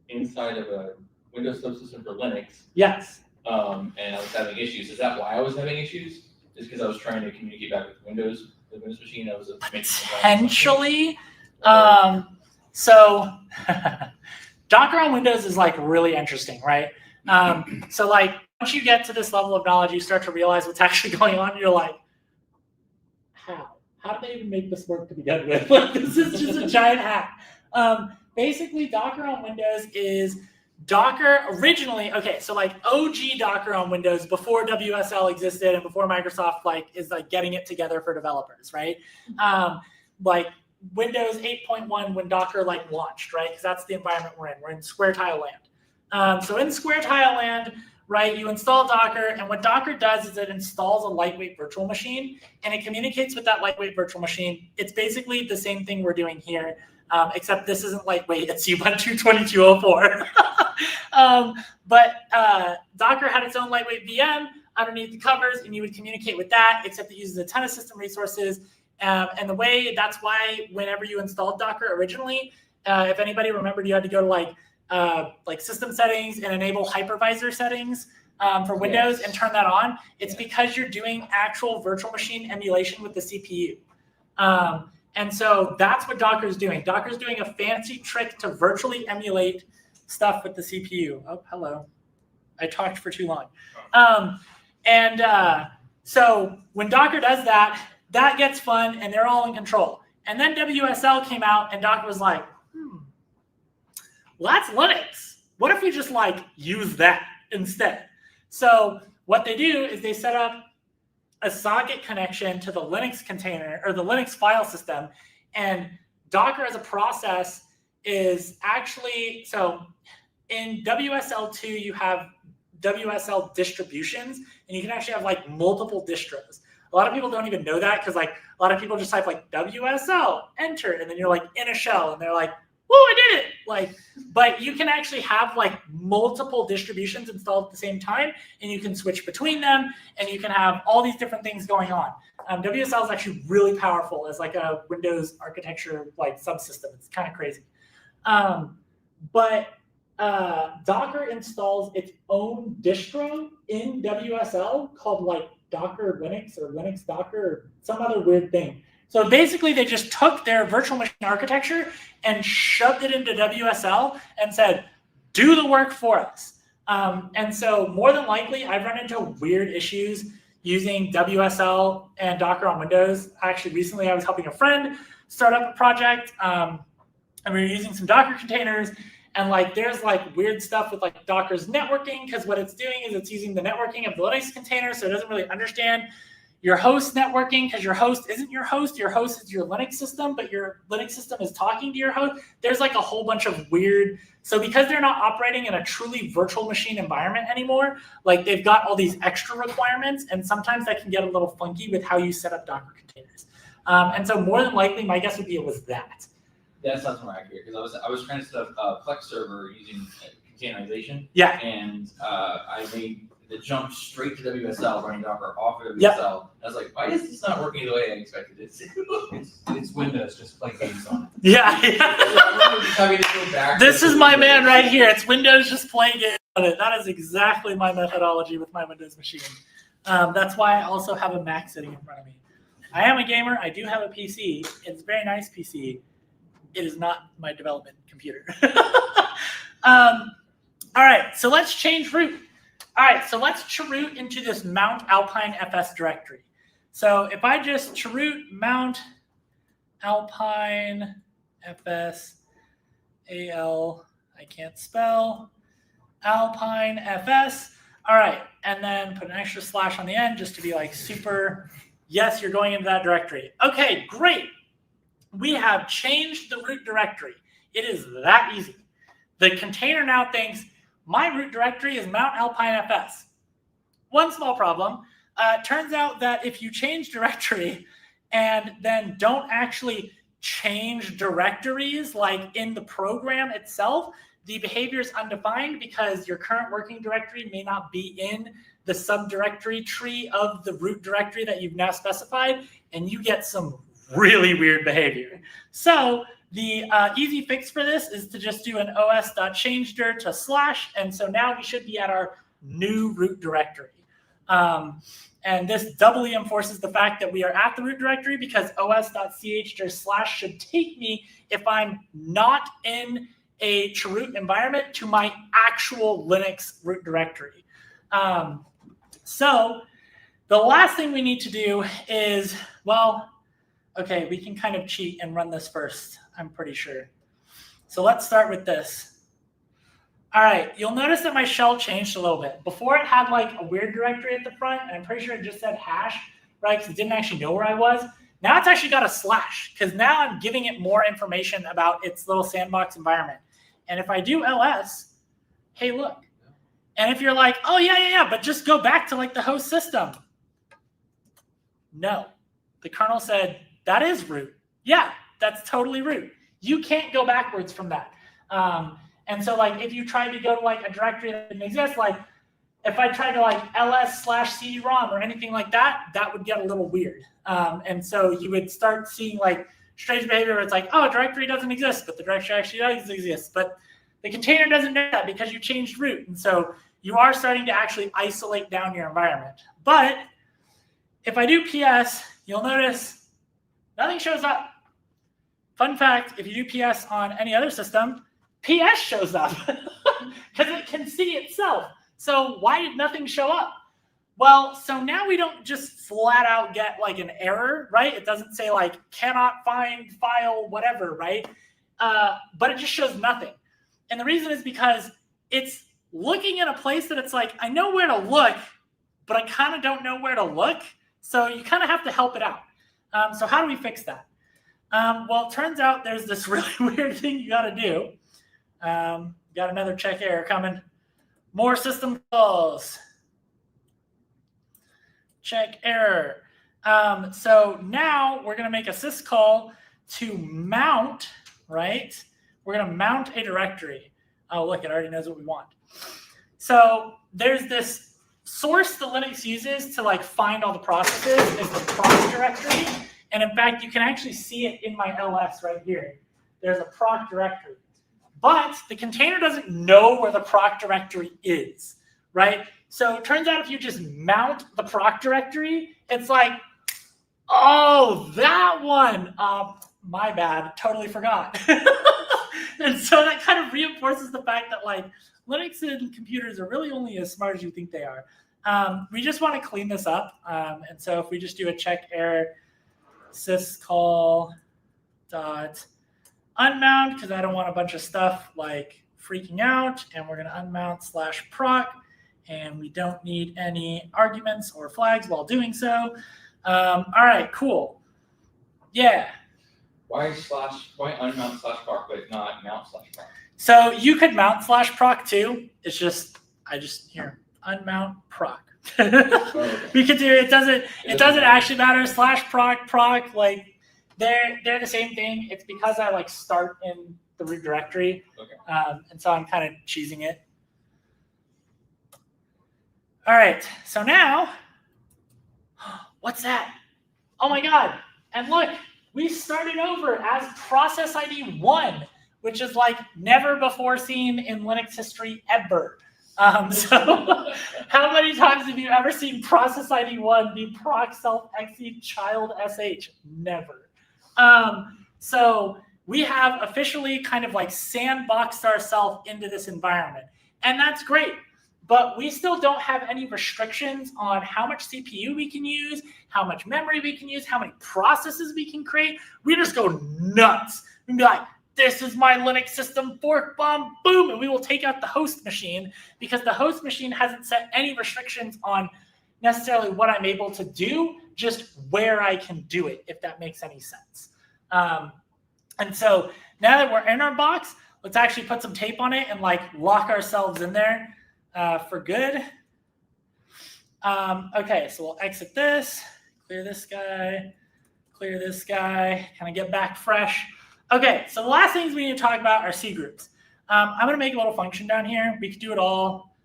B: inside of a Windows subsystem for Linux.
A: Yes.
B: And I was having issues. Is that why I was having issues? Just because I was trying to communicate back with Windows, the Windows machine. I was
A: potentially. So Docker on Windows is like really interesting, right? So like once you get to this level of knowledge, you start to realize what's actually going on. And you're like, how? How did they even make this work to begin with? Like this is just a giant hack. Basically, Docker on Windows is Docker originally. Okay, so like OG Docker on Windows before WSL existed and before Microsoft like is like getting it together for developers, right? Like Windows 8.1 when Docker like launched, right? Because that's the environment we're in. We're in square tile land. So in square tile land, right, you install Docker, and what Docker does is it installs a lightweight virtual machine, and it communicates with that lightweight virtual machine. It's basically the same thing we're doing here, except this isn't lightweight. It's Ubuntu 2204. But Docker had its own lightweight VM underneath the covers, and you would communicate with that, except it uses a ton of system resources. And the way that's why whenever you installed Docker originally, if anybody remembered, you had to go to like system settings and enable hypervisor settings for Windows and turn that on. It's because you're doing actual virtual machine emulation with the CPU. And so that's what Docker is doing. Docker is doing a fancy trick to virtually emulate stuff with the CPU. Oh, hello. I talked for too long. So when Docker does that, that gets fun, and they're all in control. And then WSL came out, and Docker was like, well, that's Linux. What if we just like use that instead? So what they do is they set up a socket connection to the Linux container or the Linux file system. And Docker as a process is actually, so in WSL2, you have WSL distributions, and you can actually have like multiple distros. A lot of people don't even know that because like a lot of people just type like WSL, enter, and then you're like in a shell, and they're like, whoa, I did it. Like, but you can actually have like multiple distributions installed at the same time, and you can switch between them, and you can have all these different things going on. WSL is actually really powerful as like a Windows architecture like subsystem. It's kind of crazy. But Docker installs its own distro in WSL called like Docker Linux or Linux Docker or some other weird thing. So basically they just took their virtual machine architecture and shoved it into WSL and said, do the work for us. And so more than likely I've run into weird issues using WSL and Docker on Windows. Actually, recently I was helping a friend start up a project and we were using some Docker containers. And like, there's like weird stuff with like Docker's networking, because what it's doing is it's using the networking of the Linux container. So it doesn't really understand your host networking, because your host isn't your host. Your host is your Linux system, but your Linux system is talking to your host. There's like a whole bunch of weird. So because they're not operating in a truly virtual machine environment anymore, like they've got all these extra requirements, and sometimes that can get a little funky with how you set up Docker containers. And so more than likely, my guess would be it was that.
B: That sounds more accurate, because I was trying to set up a Plex server using containerization.
A: Yeah.
B: And I made the jump straight to WSL, running Docker off of WSL.
A: Yep.
B: I was like, why is this not working the way I expected it to?
D: It's Windows, just play games on it.
A: Yeah.
B: Having to go back
A: This
B: to
A: is my
B: Windows.
A: man right here. It's Windows just playing it on it. That is exactly my methodology with my Windows machine. That's why I also have a Mac sitting in front of me. I am a gamer. I do have a PC. It's a very nice PC. It is not my development computer. All right, so let's change root. All right, so let's chroot into this mount alpine fs directory. So if I just chroot mount alpine fs al, I can't spell, alpine fs. All right, and then put an extra slash on the end just to be like super, yes, you're going into that directory. Okay, great. We have changed the root directory. It is that easy. The container now thinks my root directory is mount alpine fs. One small problem. Turns out that if you change directory and then don't actually change directories like in the program itself, the behavior is undefined because your current working directory may not be in the subdirectory tree of the root directory that you've now specified, and you get some really weird behavior. So the easy fix for this is to just do an os.changedir to slash, and so now we should be at our new root directory. And this doubly enforces the fact that we are at the root directory, because os.chdir slash should take me, if I'm not in a chroot environment, to my actual Linux root directory. So the last thing we need to do is, well, okay, we can kind of cheat and run this first, I'm pretty sure. So let's start with this. All right, you'll notice that my shell changed a little bit. Before it had like a weird directory at the front, and I'm pretty sure it just said hash, right? Because it didn't actually know where I was. Now it's actually got a slash, because now I'm giving it more information about its little sandbox environment. And if I do ls, hey, look. And if you're like, oh, yeah, but just go back to like the host system. No, the kernel said, that is root. Yeah, that's totally root. You can't go backwards from that. And so like if you tried to go to like a directory that didn't exist, like if I tried to like ls/cd-rom or anything like that, that would get a little weird. And so you would start seeing like strange behavior where it's like, oh, a directory doesn't exist, but the directory actually does exist. But the container doesn't know that because you changed root. And so you are starting to actually isolate down your environment. But if I do ps, you'll notice nothing shows up. Fun fact, if you do ps on any other system, ps shows up because it can see itself. So why did nothing show up? Well, so now we don't just flat out get like an error, right? It doesn't say like cannot find file, whatever, right? But it just shows nothing. And the reason is because it's looking in a place that it's like, I know where to look, but I kind of don't know where to look. So you kind of have to help it out. So how do we fix that? Well, it turns out there's this really weird thing you got to do. Got another check error coming. More system calls. Check error. So now we're going to make a syscall to mount, right? We're going to mount a directory. Oh, look, it already knows what we want. So there's this source that Linux uses to like find all the processes is the proc directory. And in fact, you can actually see it in my LS right here. There's a proc directory. But the container doesn't know where the proc directory is, right? So it turns out if you just mount the proc directory, it's like, oh, that one. My bad, totally forgot. And so that kind of reinforces the fact that like Linux and computers are really only as smart as you think they are. We just want to clean this up. And so if we just do a check error syscall dot unmount, because I don't want a bunch of stuff like freaking out, and we're going to unmount /proc, and we don't need any arguments or flags while doing so. All right, cool. Yeah.
B: Why unmount /proc but not mount /proc?
A: So you could mount /proc too. It's just here unmount proc. We could do it. It doesn't actually matter. /proc like they're the same thing. It's because I like start in the root directory,
B: Okay.
A: and so I'm kind of cheesing it. All right. So now, what's that? Oh my God! And look. We started over as process ID 1, which is like never before seen in Linux history ever. So how many times have you ever seen process ID 1 be proc self exec child sh? Never. So we have officially kind of like sandboxed ourselves into this environment. And that's great. But we still don't have any restrictions on how much CPU we can use, how much memory we can use, how many processes we can create. We just go nuts. We can be like, this is my Linux system, fork bomb, boom, and we will take out the host machine because the host machine hasn't set any restrictions on necessarily what I'm able to do, just where I can do it, if that makes any sense. And so now that we're in our box, let's actually put some tape on it and like lock ourselves in there. For good. Okay, so we'll exit this, clear this guy, kind of get back fresh. Okay, so the last things we need to talk about are C groups. I'm going to make a little function down here. We could do it all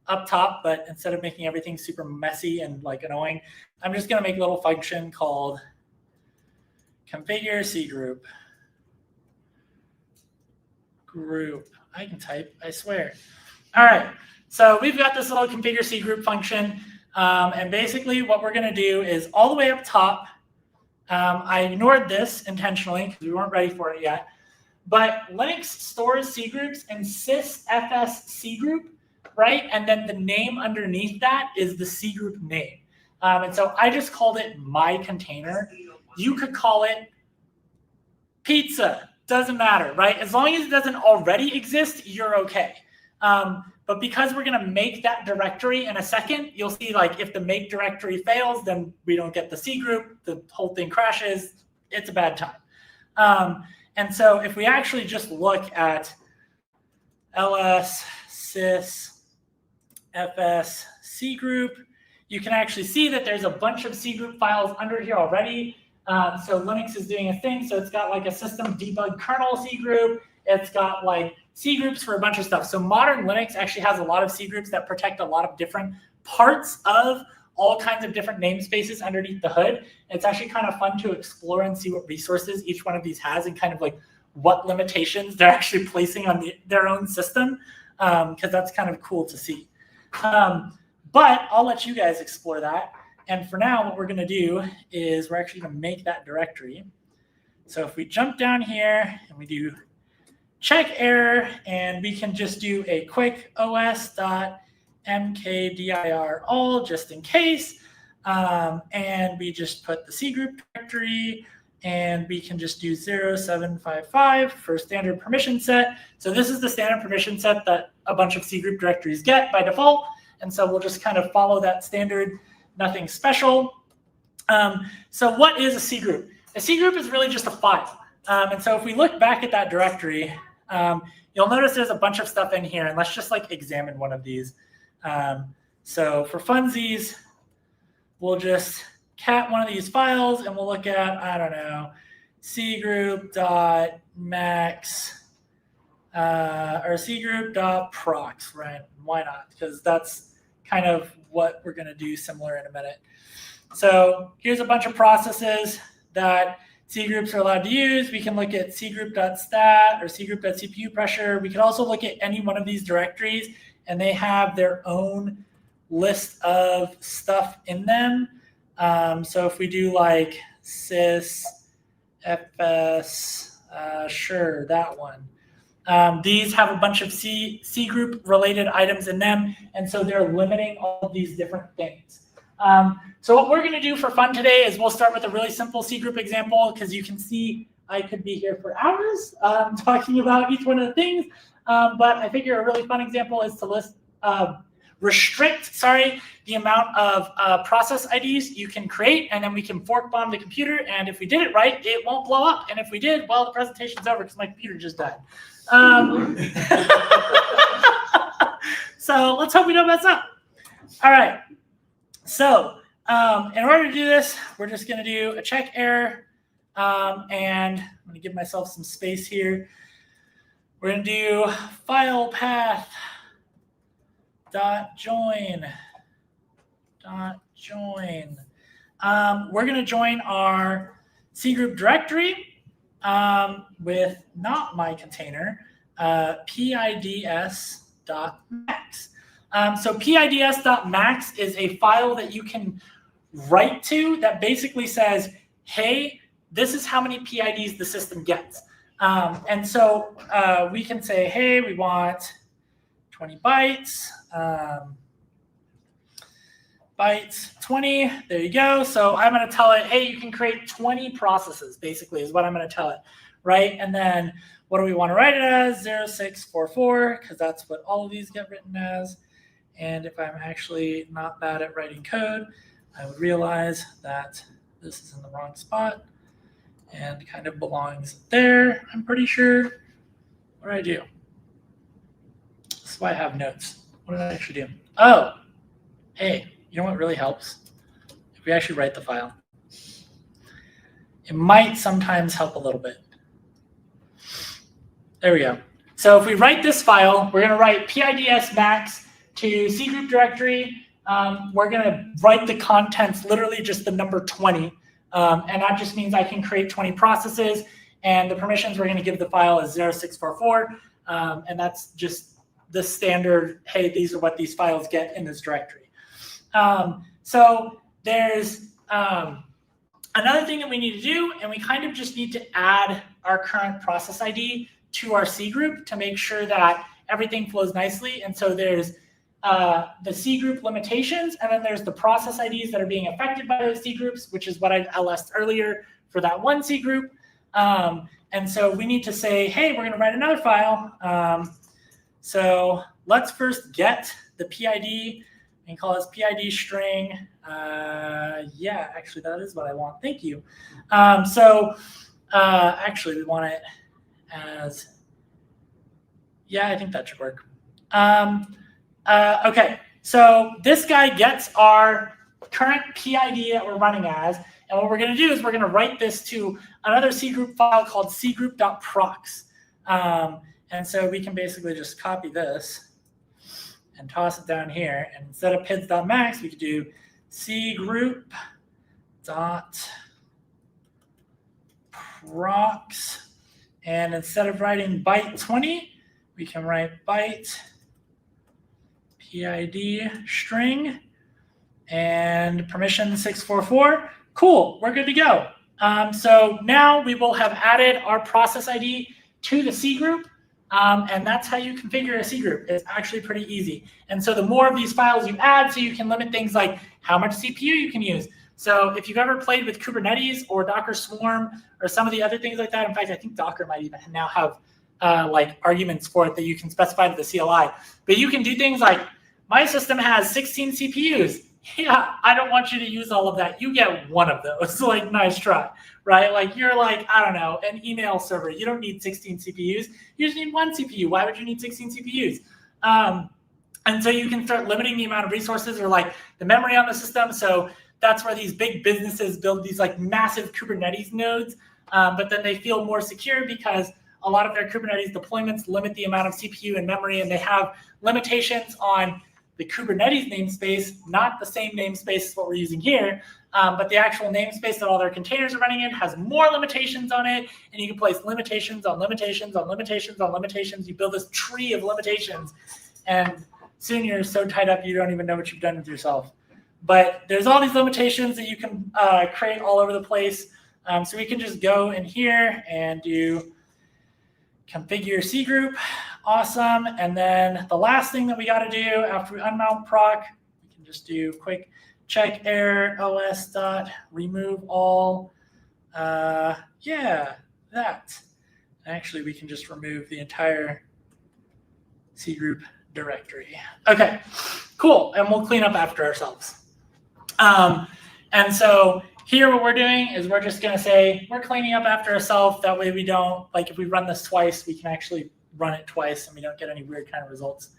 A: up top, but instead of making everything super messy and like annoying, I'm just going to make a little function called configure C group. I can type, I swear. All right. So we've got this little configure C group function. And basically what we're going to do is all the way up top, I ignored this intentionally because we weren't ready for it yet. But Linux stores C groups in sysfs C group, right? And then the name underneath that is the C group name. And so I just called it my container. You could call it pizza. Doesn't matter, right? As long as it doesn't already exist, you're okay. But because we're going to make that directory in a second, you'll see like if the make directory fails, then we don't get the C group, the whole thing crashes, it's a bad time. And so if we actually just look at ls sys fs C group, you can actually see that there's a bunch of C group files under here already. So Linux is doing a thing. So it's got like a system debug kernel C group. It's got like C groups for a bunch of stuff. So modern Linux actually has a lot of C groups that protect a lot of different parts of all kinds of different namespaces underneath the hood. It's actually kind of fun to explore and see what resources each one of these has and kind of like what limitations they're actually placing on their own system, because that's kind of cool to see. But I'll let you guys explore that. And for now, what we're going to do is we're actually going to make that directory. So if we jump down here and we do check error, and we can just do a quick os.mkdir all just in case. And we just put the C group directory, and we can just do 0755 for standard permission set. So this is the standard permission set that a bunch of C group directories get by default. And so we'll just kind of follow that standard, nothing special. So what is a C group? A C group is really just a file. And so if we look back at that directory, you'll notice there's a bunch of stuff in here, and let's just like examine one of these. So for funsies, we'll just cat one of these files, and we'll look at, I don't know, cgroup.max or cgroup.procs, right? Why not? Because that's kind of what we're going to do similar in a minute. So here's a bunch of processes that cgroups are allowed to use. We can look at cgroup.stat or cgroup.cpu pressure. We can also look at any one of these directories, and they have their own list of stuff in them. So if we do like sys fs, sure, that one. These have a bunch of C group related items in them, and so they're limiting all of these different things. So what we're going to do for fun today is we'll start with a really simple C group example, because you can see I could be here for hours talking about each one of the things. But I figure a really fun example is to restrict the amount of process IDs you can create, and then we can fork bomb the computer. And if we did it right, it won't blow up. And if we did, well, the presentation's over because my computer just died. So let's hope we don't mess up. All right. So in order to do this, we're just going to do a check error. And I'm going to give myself some space here. We're going to do file path .join. We're going to join our C group directory with not my container, pids.max. So pids.max is a file that you can write to that basically says, hey, this is how many PIDs the system gets. And so we can say, hey, we want 20 bytes. Bytes 20, there you go. So I'm going to tell it, hey, you can create 20 processes, basically, is what I'm going to tell it, right? And then what do we want to write it as? 0644, because that's what all of these get written as. And if I'm actually not bad at writing code, I would realize that this is in the wrong spot and kind of belongs there, I'm pretty sure. What did I do? This is why I have notes. What did I actually do? Oh, hey, you know what really helps? If we actually write the file. It might sometimes help a little bit. There we go. So if we write this file, we're going to write pids max to C group directory. We're going to write the contents, literally just the number 20. And that just means I can create 20 processes. And the permissions we're going to give the file is 0644. And that's just the standard, hey, these are what these files get in this directory. So there's another thing that we need to do, and we kind of just need to add our current process ID to our C group to make sure that everything flows nicely. And so there's the C group limitations, and then there's the process IDs that are being affected by those C groups, which is what I LS'd earlier for that one C group. And so we need to say, hey, we're going to write another file. So let's first get the PID and call this PID string. Yeah, actually, that is what I want. Thank you. Actually, we want it as, yeah, I think that should work. Okay, so this guy gets our current PID that we're running as, and what we're going to do is we're going to write this to another C group file called cgroup.procs. And so we can basically just copy this and toss it down here. And instead of pids.max, we could do cgroup.procs. And instead of writing byte 20, we can write byte PID string and permission 644. Cool, we're good to go. So now we will have added our process ID to the C group. And that's how you configure a C group. It's actually pretty easy. And so the more of these files you add, so you can limit things like how much CPU you can use. So if you've ever played with Kubernetes or Docker Swarm or some of the other things like that, in fact, I think Docker might even now have like arguments for it that you can specify to the CLI. But you can do things like, my system has 16 CPUs. Yeah, I don't want you to use all of that. You get one of those. Like, nice try, right? Like, you're like, I don't know, an email server. You don't need 16 CPUs. You just need one CPU. Why would you need 16 CPUs? And so you can start limiting the amount of resources or like the memory on the system. So that's where these big businesses build these like massive Kubernetes nodes, but then they feel more secure because a lot of their Kubernetes deployments limit the amount of CPU and memory, and they have limitations on the Kubernetes namespace, not the same namespace as what we're using here, but the actual namespace that all their containers are running in has more limitations on it, and you can place limitations on limitations on limitations on limitations. You build this tree of limitations, and soon you're so tied up you don't even know what you've done with yourself. But there's all these limitations that you can create all over the place. So we can just go in here and do configure C group. Awesome. And then the last thing that we got to do after we unmount proc, we can just do quick check error os dot remove all. Yeah, that. Actually, we can just remove the entire C group directory. Okay, cool. And we'll clean up after ourselves. And so here what we're doing is we're just going to say we're cleaning up after ourselves. That way we don't, like if we run this twice, we can actually run it twice and we don't get any weird kind of results.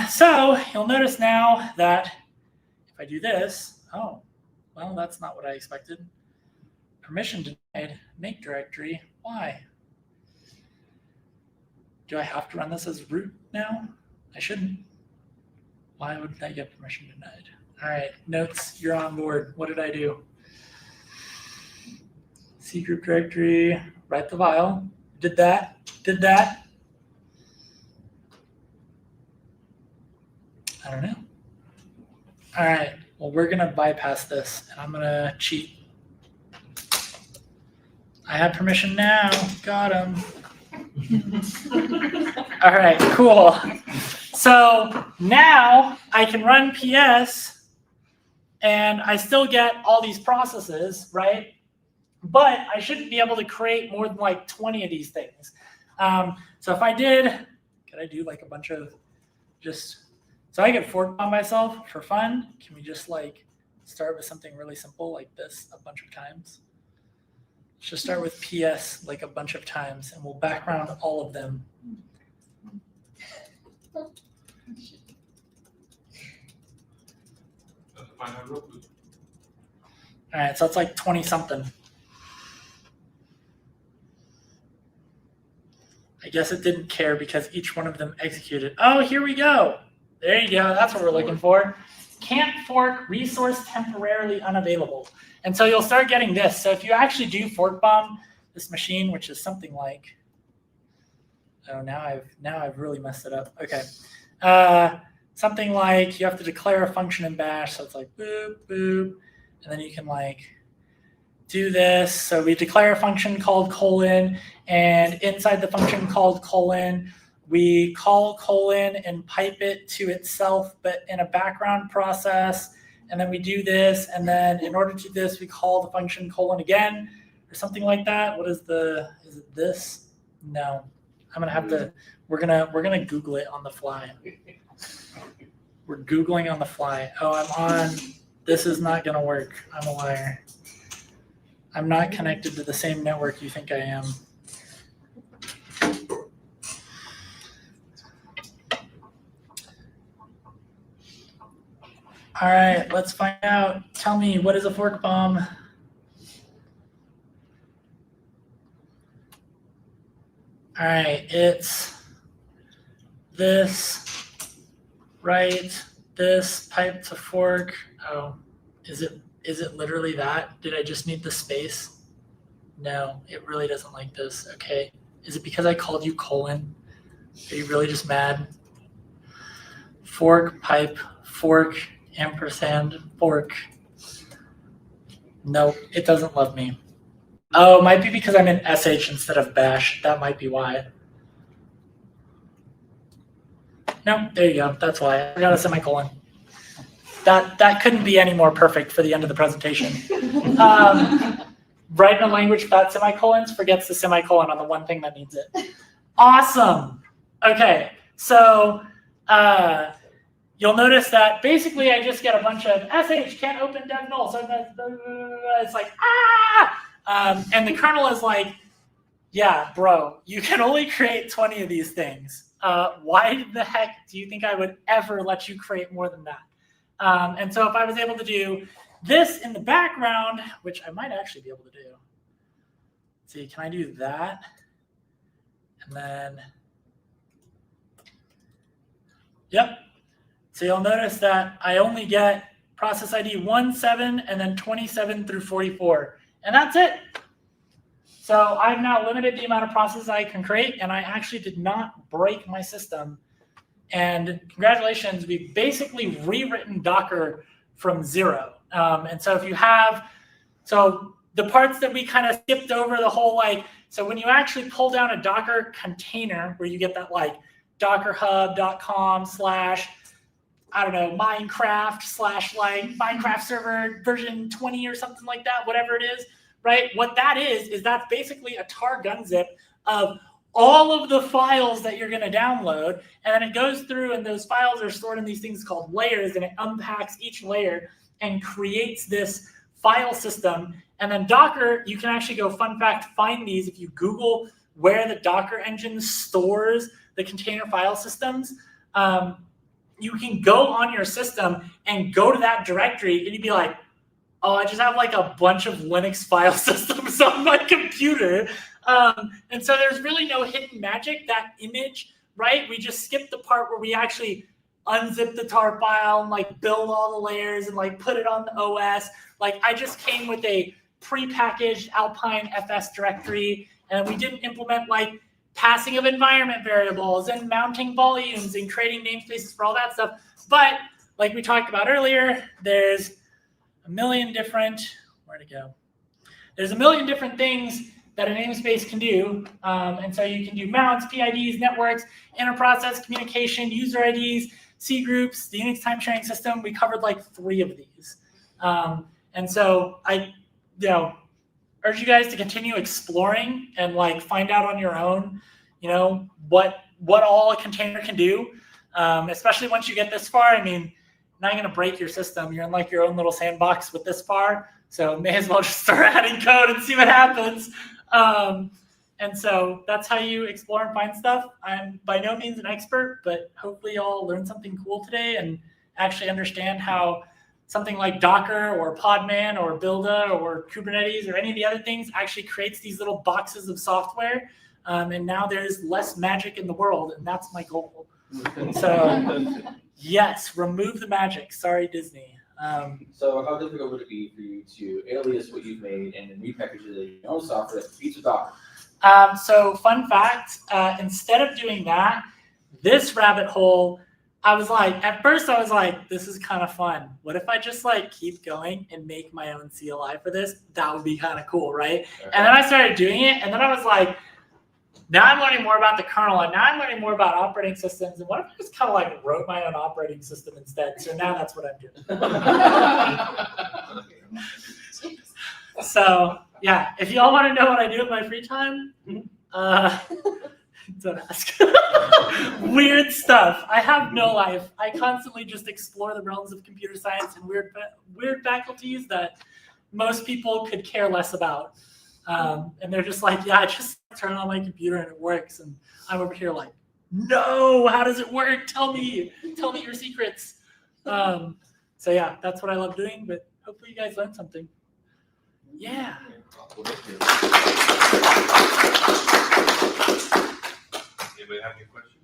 A: So you'll notice now that if I do this, oh, well, that's not what I expected. Permission denied, make directory. Why? Do I have to run this as root now? I shouldn't. Why would I get permission denied? All right, notes, you're on board. What did I do? C group directory, write the file. Did that, did that. I don't know. All right, well, we're gonna bypass this and I'm gonna cheat. I have permission now, got him. All right, cool. So now I can run PS and I still get all these processes, right? But I shouldn't be able to create more than like 20 of these things. So if I did, could I do like a bunch of just, so I could fork on myself for fun. Can we just like start with something really simple like this a bunch of times? Let's just start with PS like a bunch of times and we'll background all of them. All right, so it's like 20 something. I guess it didn't care because each one of them executed. Oh, here we go. There you go. That's what we're looking for. Can't fork, resource temporarily unavailable. And so you'll start getting this. So if you actually do fork bomb this machine, which is something like, oh, now I've really messed it up. Okay. Something like you have to declare a function in bash. So it's like boop, boop. And then you can like do this. So we declare a function called colon, and inside the function called colon, we call colon and pipe it to itself, but in a background process. And then we do this. And then in order to do this, we call the function colon again or something like that. What is is it this? No, I'm gonna have to, we're gonna Google it on the fly. We're Googling on the fly. Oh, I'm on, this is not gonna work. I'm a liar. I'm not connected to the same network you think I am. All right, let's find out. Tell me, what is a fork bomb? All right, it's this, right? This pipe to fork. Oh, is it literally that? Did I just need the space? No, it really doesn't like this. Okay. Is it because I called you colon? Are you really just mad? Fork, pipe, fork, ampersand, fork. Nope, it doesn't love me. Oh, it might be because I'm in SH instead of bash. That might be why. No, there you go. That's why. I got a semicolon. That couldn't be any more perfect for the end of the presentation. Write in a language without semicolons, forgets the semicolon on the one thing that needs it. Awesome. Okay, so you'll notice that basically I just get a bunch of sh can't open dev null. So it's like, ah! And the kernel is like, yeah, bro, you can only create 20 of these things. Why the heck do you think I would ever let you create more than that? And so if I was able to do this in the background, which I might actually be able to do. Let's see, can I do that? And then, yep. So you'll notice that I only get process ID 1, 7, and then 27 through 44. And that's it. So I've now limited the amount of processes I can create, and I actually did not break my system. And congratulations, we've basically rewritten Docker from zero. And so if you have, so the parts that we kind of skipped over, the whole like, so when you actually pull down a Docker container where you get that like dockerhub.com/ I don't know, Minecraft / like Minecraft server version 20 or something like that, whatever it is, right? What that is that's basically a tar gun zip of all of the files that you're going to download. And then it goes through, and those files are stored in these things called layers, and it unpacks each layer and creates this file system. And then Docker, you can actually go, fun fact, find these. If you Google where the Docker engine stores the container file systems, you can go on your system and go to that directory, and you'd be like, oh, I just have like a bunch of Linux file systems on my computer. And so there's really no hidden magic. That image, right? We just skipped the part where we actually unzip the tar file and like build all the layers and like put it on the OS. Like I just came with a prepackaged Alpine FS directory, and we didn't implement like passing of environment variables and mounting volumes and creating namespaces for all that stuff. But like we talked about earlier, there's a million different, where'd it go? There's a million different things that a namespace can do. And so you can do mounts, PIDs, networks, interprocess communication, user IDs, C groups, the Unix time sharing system. We covered like 3 of these. And so I, urge you guys to continue exploring and like find out on your own, what all a container can do. Especially once you get this far. I mean, not going to break your system. You're in like your own little sandbox with this far. So may as well just start adding code and see what happens. And so that's how you explore and find stuff. I'm by no means an expert, but hopefully y'all learned something cool today and actually understand how something like Docker or Podman or Builda or Kubernetes or any of the other things actually creates these little boxes of software. And now there's less magic in the world, and that's my goal. So yes, remove the magic. Sorry, Disney.
B: So how difficult would it be for you to alias what you've made and then repackage it in your own software that competes with Docker?
A: So fun fact, instead of doing that, this rabbit hole, at first I was like, this is kind of fun. What if I just like keep going and make my own CLI for this? That would be kind of cool, right? Okay. And then I started doing it, and then I was like, now I'm learning more about the kernel, and now I'm learning more about operating systems. And what if I just kind of like wrote my own operating system instead? So now that's what I'm doing. So yeah, if y'all want to know what I do in my free time, don't ask. Weird stuff. I have no life. I constantly just explore the realms of computer science and weird faculties that most people could care less about. And they're just like, yeah, I just turn on my computer and it works. And I'm over here like, no, how does it work? Tell me your secrets. So yeah, that's what I love doing, but hopefully you guys learned something. Yeah.
E: Anybody have any questions?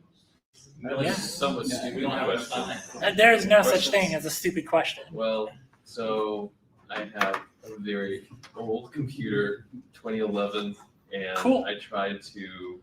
A: Yeah.
E: Somewhat stupid question.
A: There is no such thing as a stupid question.
E: Well, so I have a very old computer, 2011, and
A: Cool.
E: I tried to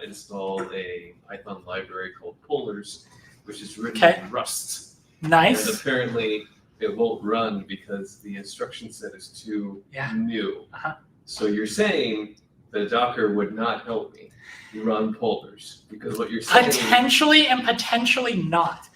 E: install a Python library called Polars, which is written in Rust.
A: Nice.
E: And apparently it won't run because the instruction set is too new.
A: Uh-huh. So
E: So you're saying that Docker would not help me run Polars because what you're saying
A: potentially and potentially not.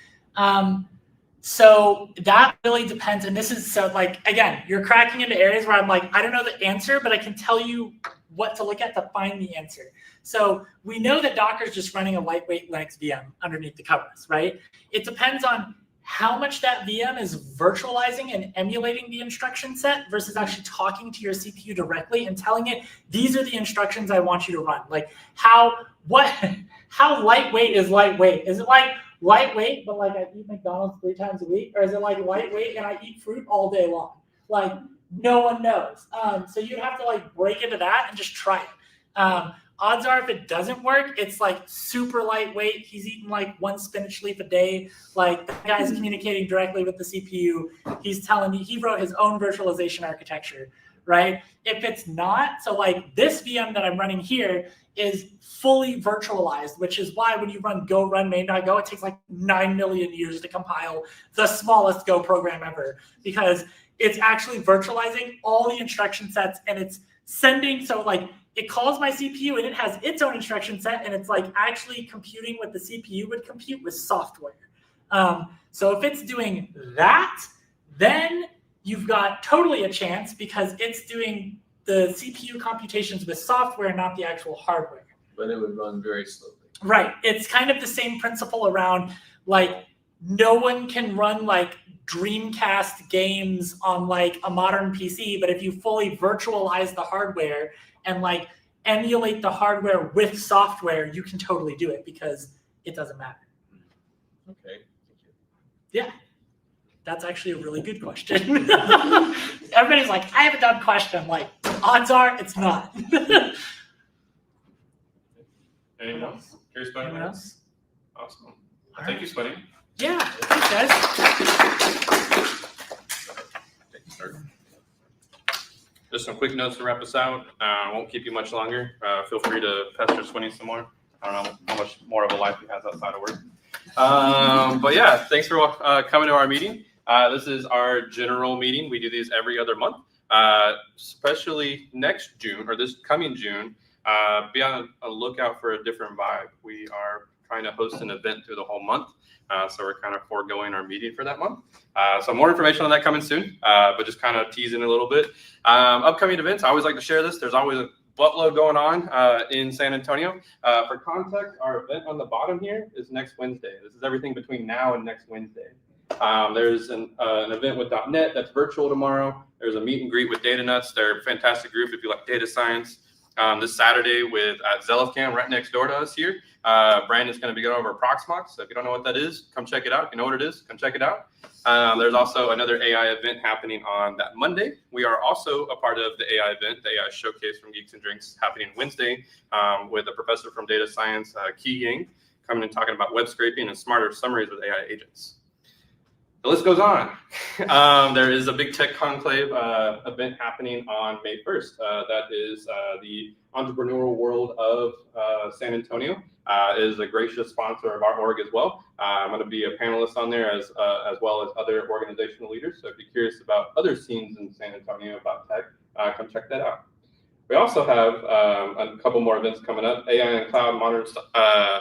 A: So that really depends. And this is so like, again, you're cracking into areas where I'm like, I don't know the answer, but I can tell you what to look at to find the answer. So we know that Docker is just running a lightweight Linux VM underneath the covers, right? It depends on how much that VM is virtualizing and emulating the instruction set versus actually talking to your CPU directly and telling it, these are the instructions I want you to run. Like how lightweight is lightweight? Is it like lightweight, but like I eat McDonald's 3 times a week? Or is it like lightweight and I eat fruit all day long? Like no one knows. So you have to like break into that and just try it. Odds are if it doesn't work, it's like super lightweight. He's eating like 1 spinach leaf a day. Like the guy's communicating directly with the CPU. He's telling you, he wrote his own virtualization architecture, right? If it's not, so like this VM that I'm running here is fully virtualized, which is why when you run go run main.go, it takes like 9 million years to compile the smallest Go program ever, because it's actually virtualizing all the instruction sets and it's sending, so like it calls my CPU and it has its own instruction set and it's like actually computing what the CPU would compute with software. So if it's doing that, then you've got totally a chance because it's doing the CPU computations with software, not the actual hardware.
E: But it would run very slowly.
A: Right. It's kind of the same principle around like no one can run like Dreamcast games on like a modern PC, but if you fully virtualize the hardware and like emulate the hardware with software, you can totally do it because it doesn't matter.
E: Okay.
A: Yeah. That's actually a really good question. Everybody's like, I have a dumb question. Like, odds are it's not.
F: Anyone else? Curious about
A: Anyone
F: anything?
A: else?
F: Awesome.
A: All
F: Thank
A: right.
F: you, Swinny.
A: Yeah. Thanks, guys.
F: Just some quick notes to wrap us out. I won't keep you much longer. Feel free to pester Swinny some more. I don't know how much more of a life he has outside of work. But yeah, thanks for coming to our meeting. This is our general meeting. We do these every other month, especially next June or this coming June. Be on a lookout for a different vibe. We are trying to host an event through the whole month. So we're kind of foregoing our meeting for that month. So more information on that coming soon, but just kind of teasing a little bit. Upcoming events, I always like to share this. There's always a buttload going on in San Antonio. For context, our event on the bottom here is next Wednesday. This is everything between now and next Wednesday. There's an event with .NET that's virtual tomorrow. There's a meet and greet with Data Nuts. They're a fantastic group if you like data science. This Saturday with ZelefCam right next door to us here. Brandon's going to be going over Proxmox. So if you don't know what that is, come check it out. If you know what it is, come check it out. There's also another AI event happening on that Monday. We are also a part of the AI event, the AI Showcase from Geeks and Drinks, happening Wednesday with a professor from data science, Ki Yang, coming and talking about web scraping and smarter summaries with AI agents. The list goes on. There is a big tech conclave event happening on May 1st. That is the entrepreneurial world of San Antonio. Is a gracious sponsor of our org as well. I'm going to be a panelist on there as well as other organizational leaders. So if you're curious about other scenes in San Antonio about tech, come check that out. We also have a couple more events coming up. AI and Cloud Modern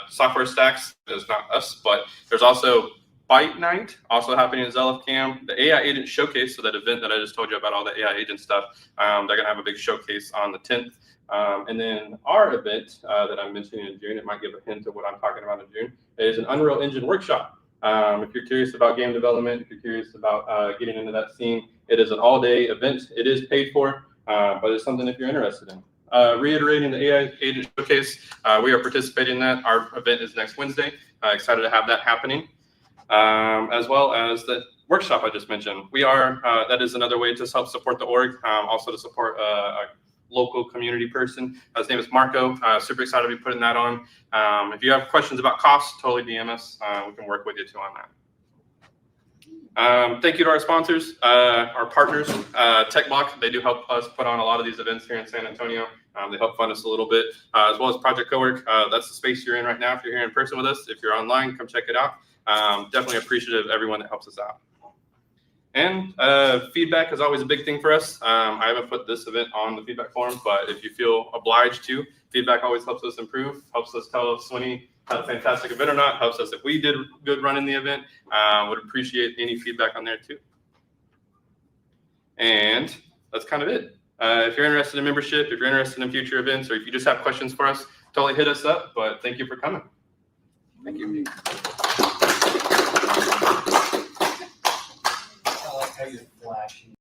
F: Software Stacks is not us, but there's also Byte Night, also happening at ZelefCam. The AI Agent Showcase, so that event that I just told you about, all the AI agent stuff, they're going to have a big showcase on the 10th. And then our event that I'm mentioning in June, it might give a hint of what I'm talking about in June, is an Unreal Engine workshop. If you're curious about game development, if you're curious about getting into that scene, it is an all-day event. It is paid for, but it's something if you're interested in. Reiterating the AI Agent Showcase, we are participating in that. Our event is next Wednesday. Excited to have that happening. As well as the workshop I just mentioned. We are, that is another way to help support the org, also to support a local community person. His name is Marco. Super excited to be putting that on. If you have questions about costs, totally DM us. We can work with you too on that. Thank you to our sponsors, our partners, TechBlock. They do help us put on a lot of these events here in San Antonio. They help fund us a little bit, as well as Project Cowork. That's the space you're in right now. If you're here in person with us, if you're online, come check it out. Definitely appreciative of everyone that helps us out. And feedback is always a big thing for us. I haven't put this event on the feedback form, but if you feel obliged to, feedback always helps us improve, helps us tell if Swinny had a fantastic event or not, helps us if we did good running the event. Would appreciate any feedback on there too. And that's kind of it. If you're interested in membership, if you're interested in future events, or if you just have questions for us, totally hit us up. But thank you for coming. Thank you.
D: I like how you're flashing.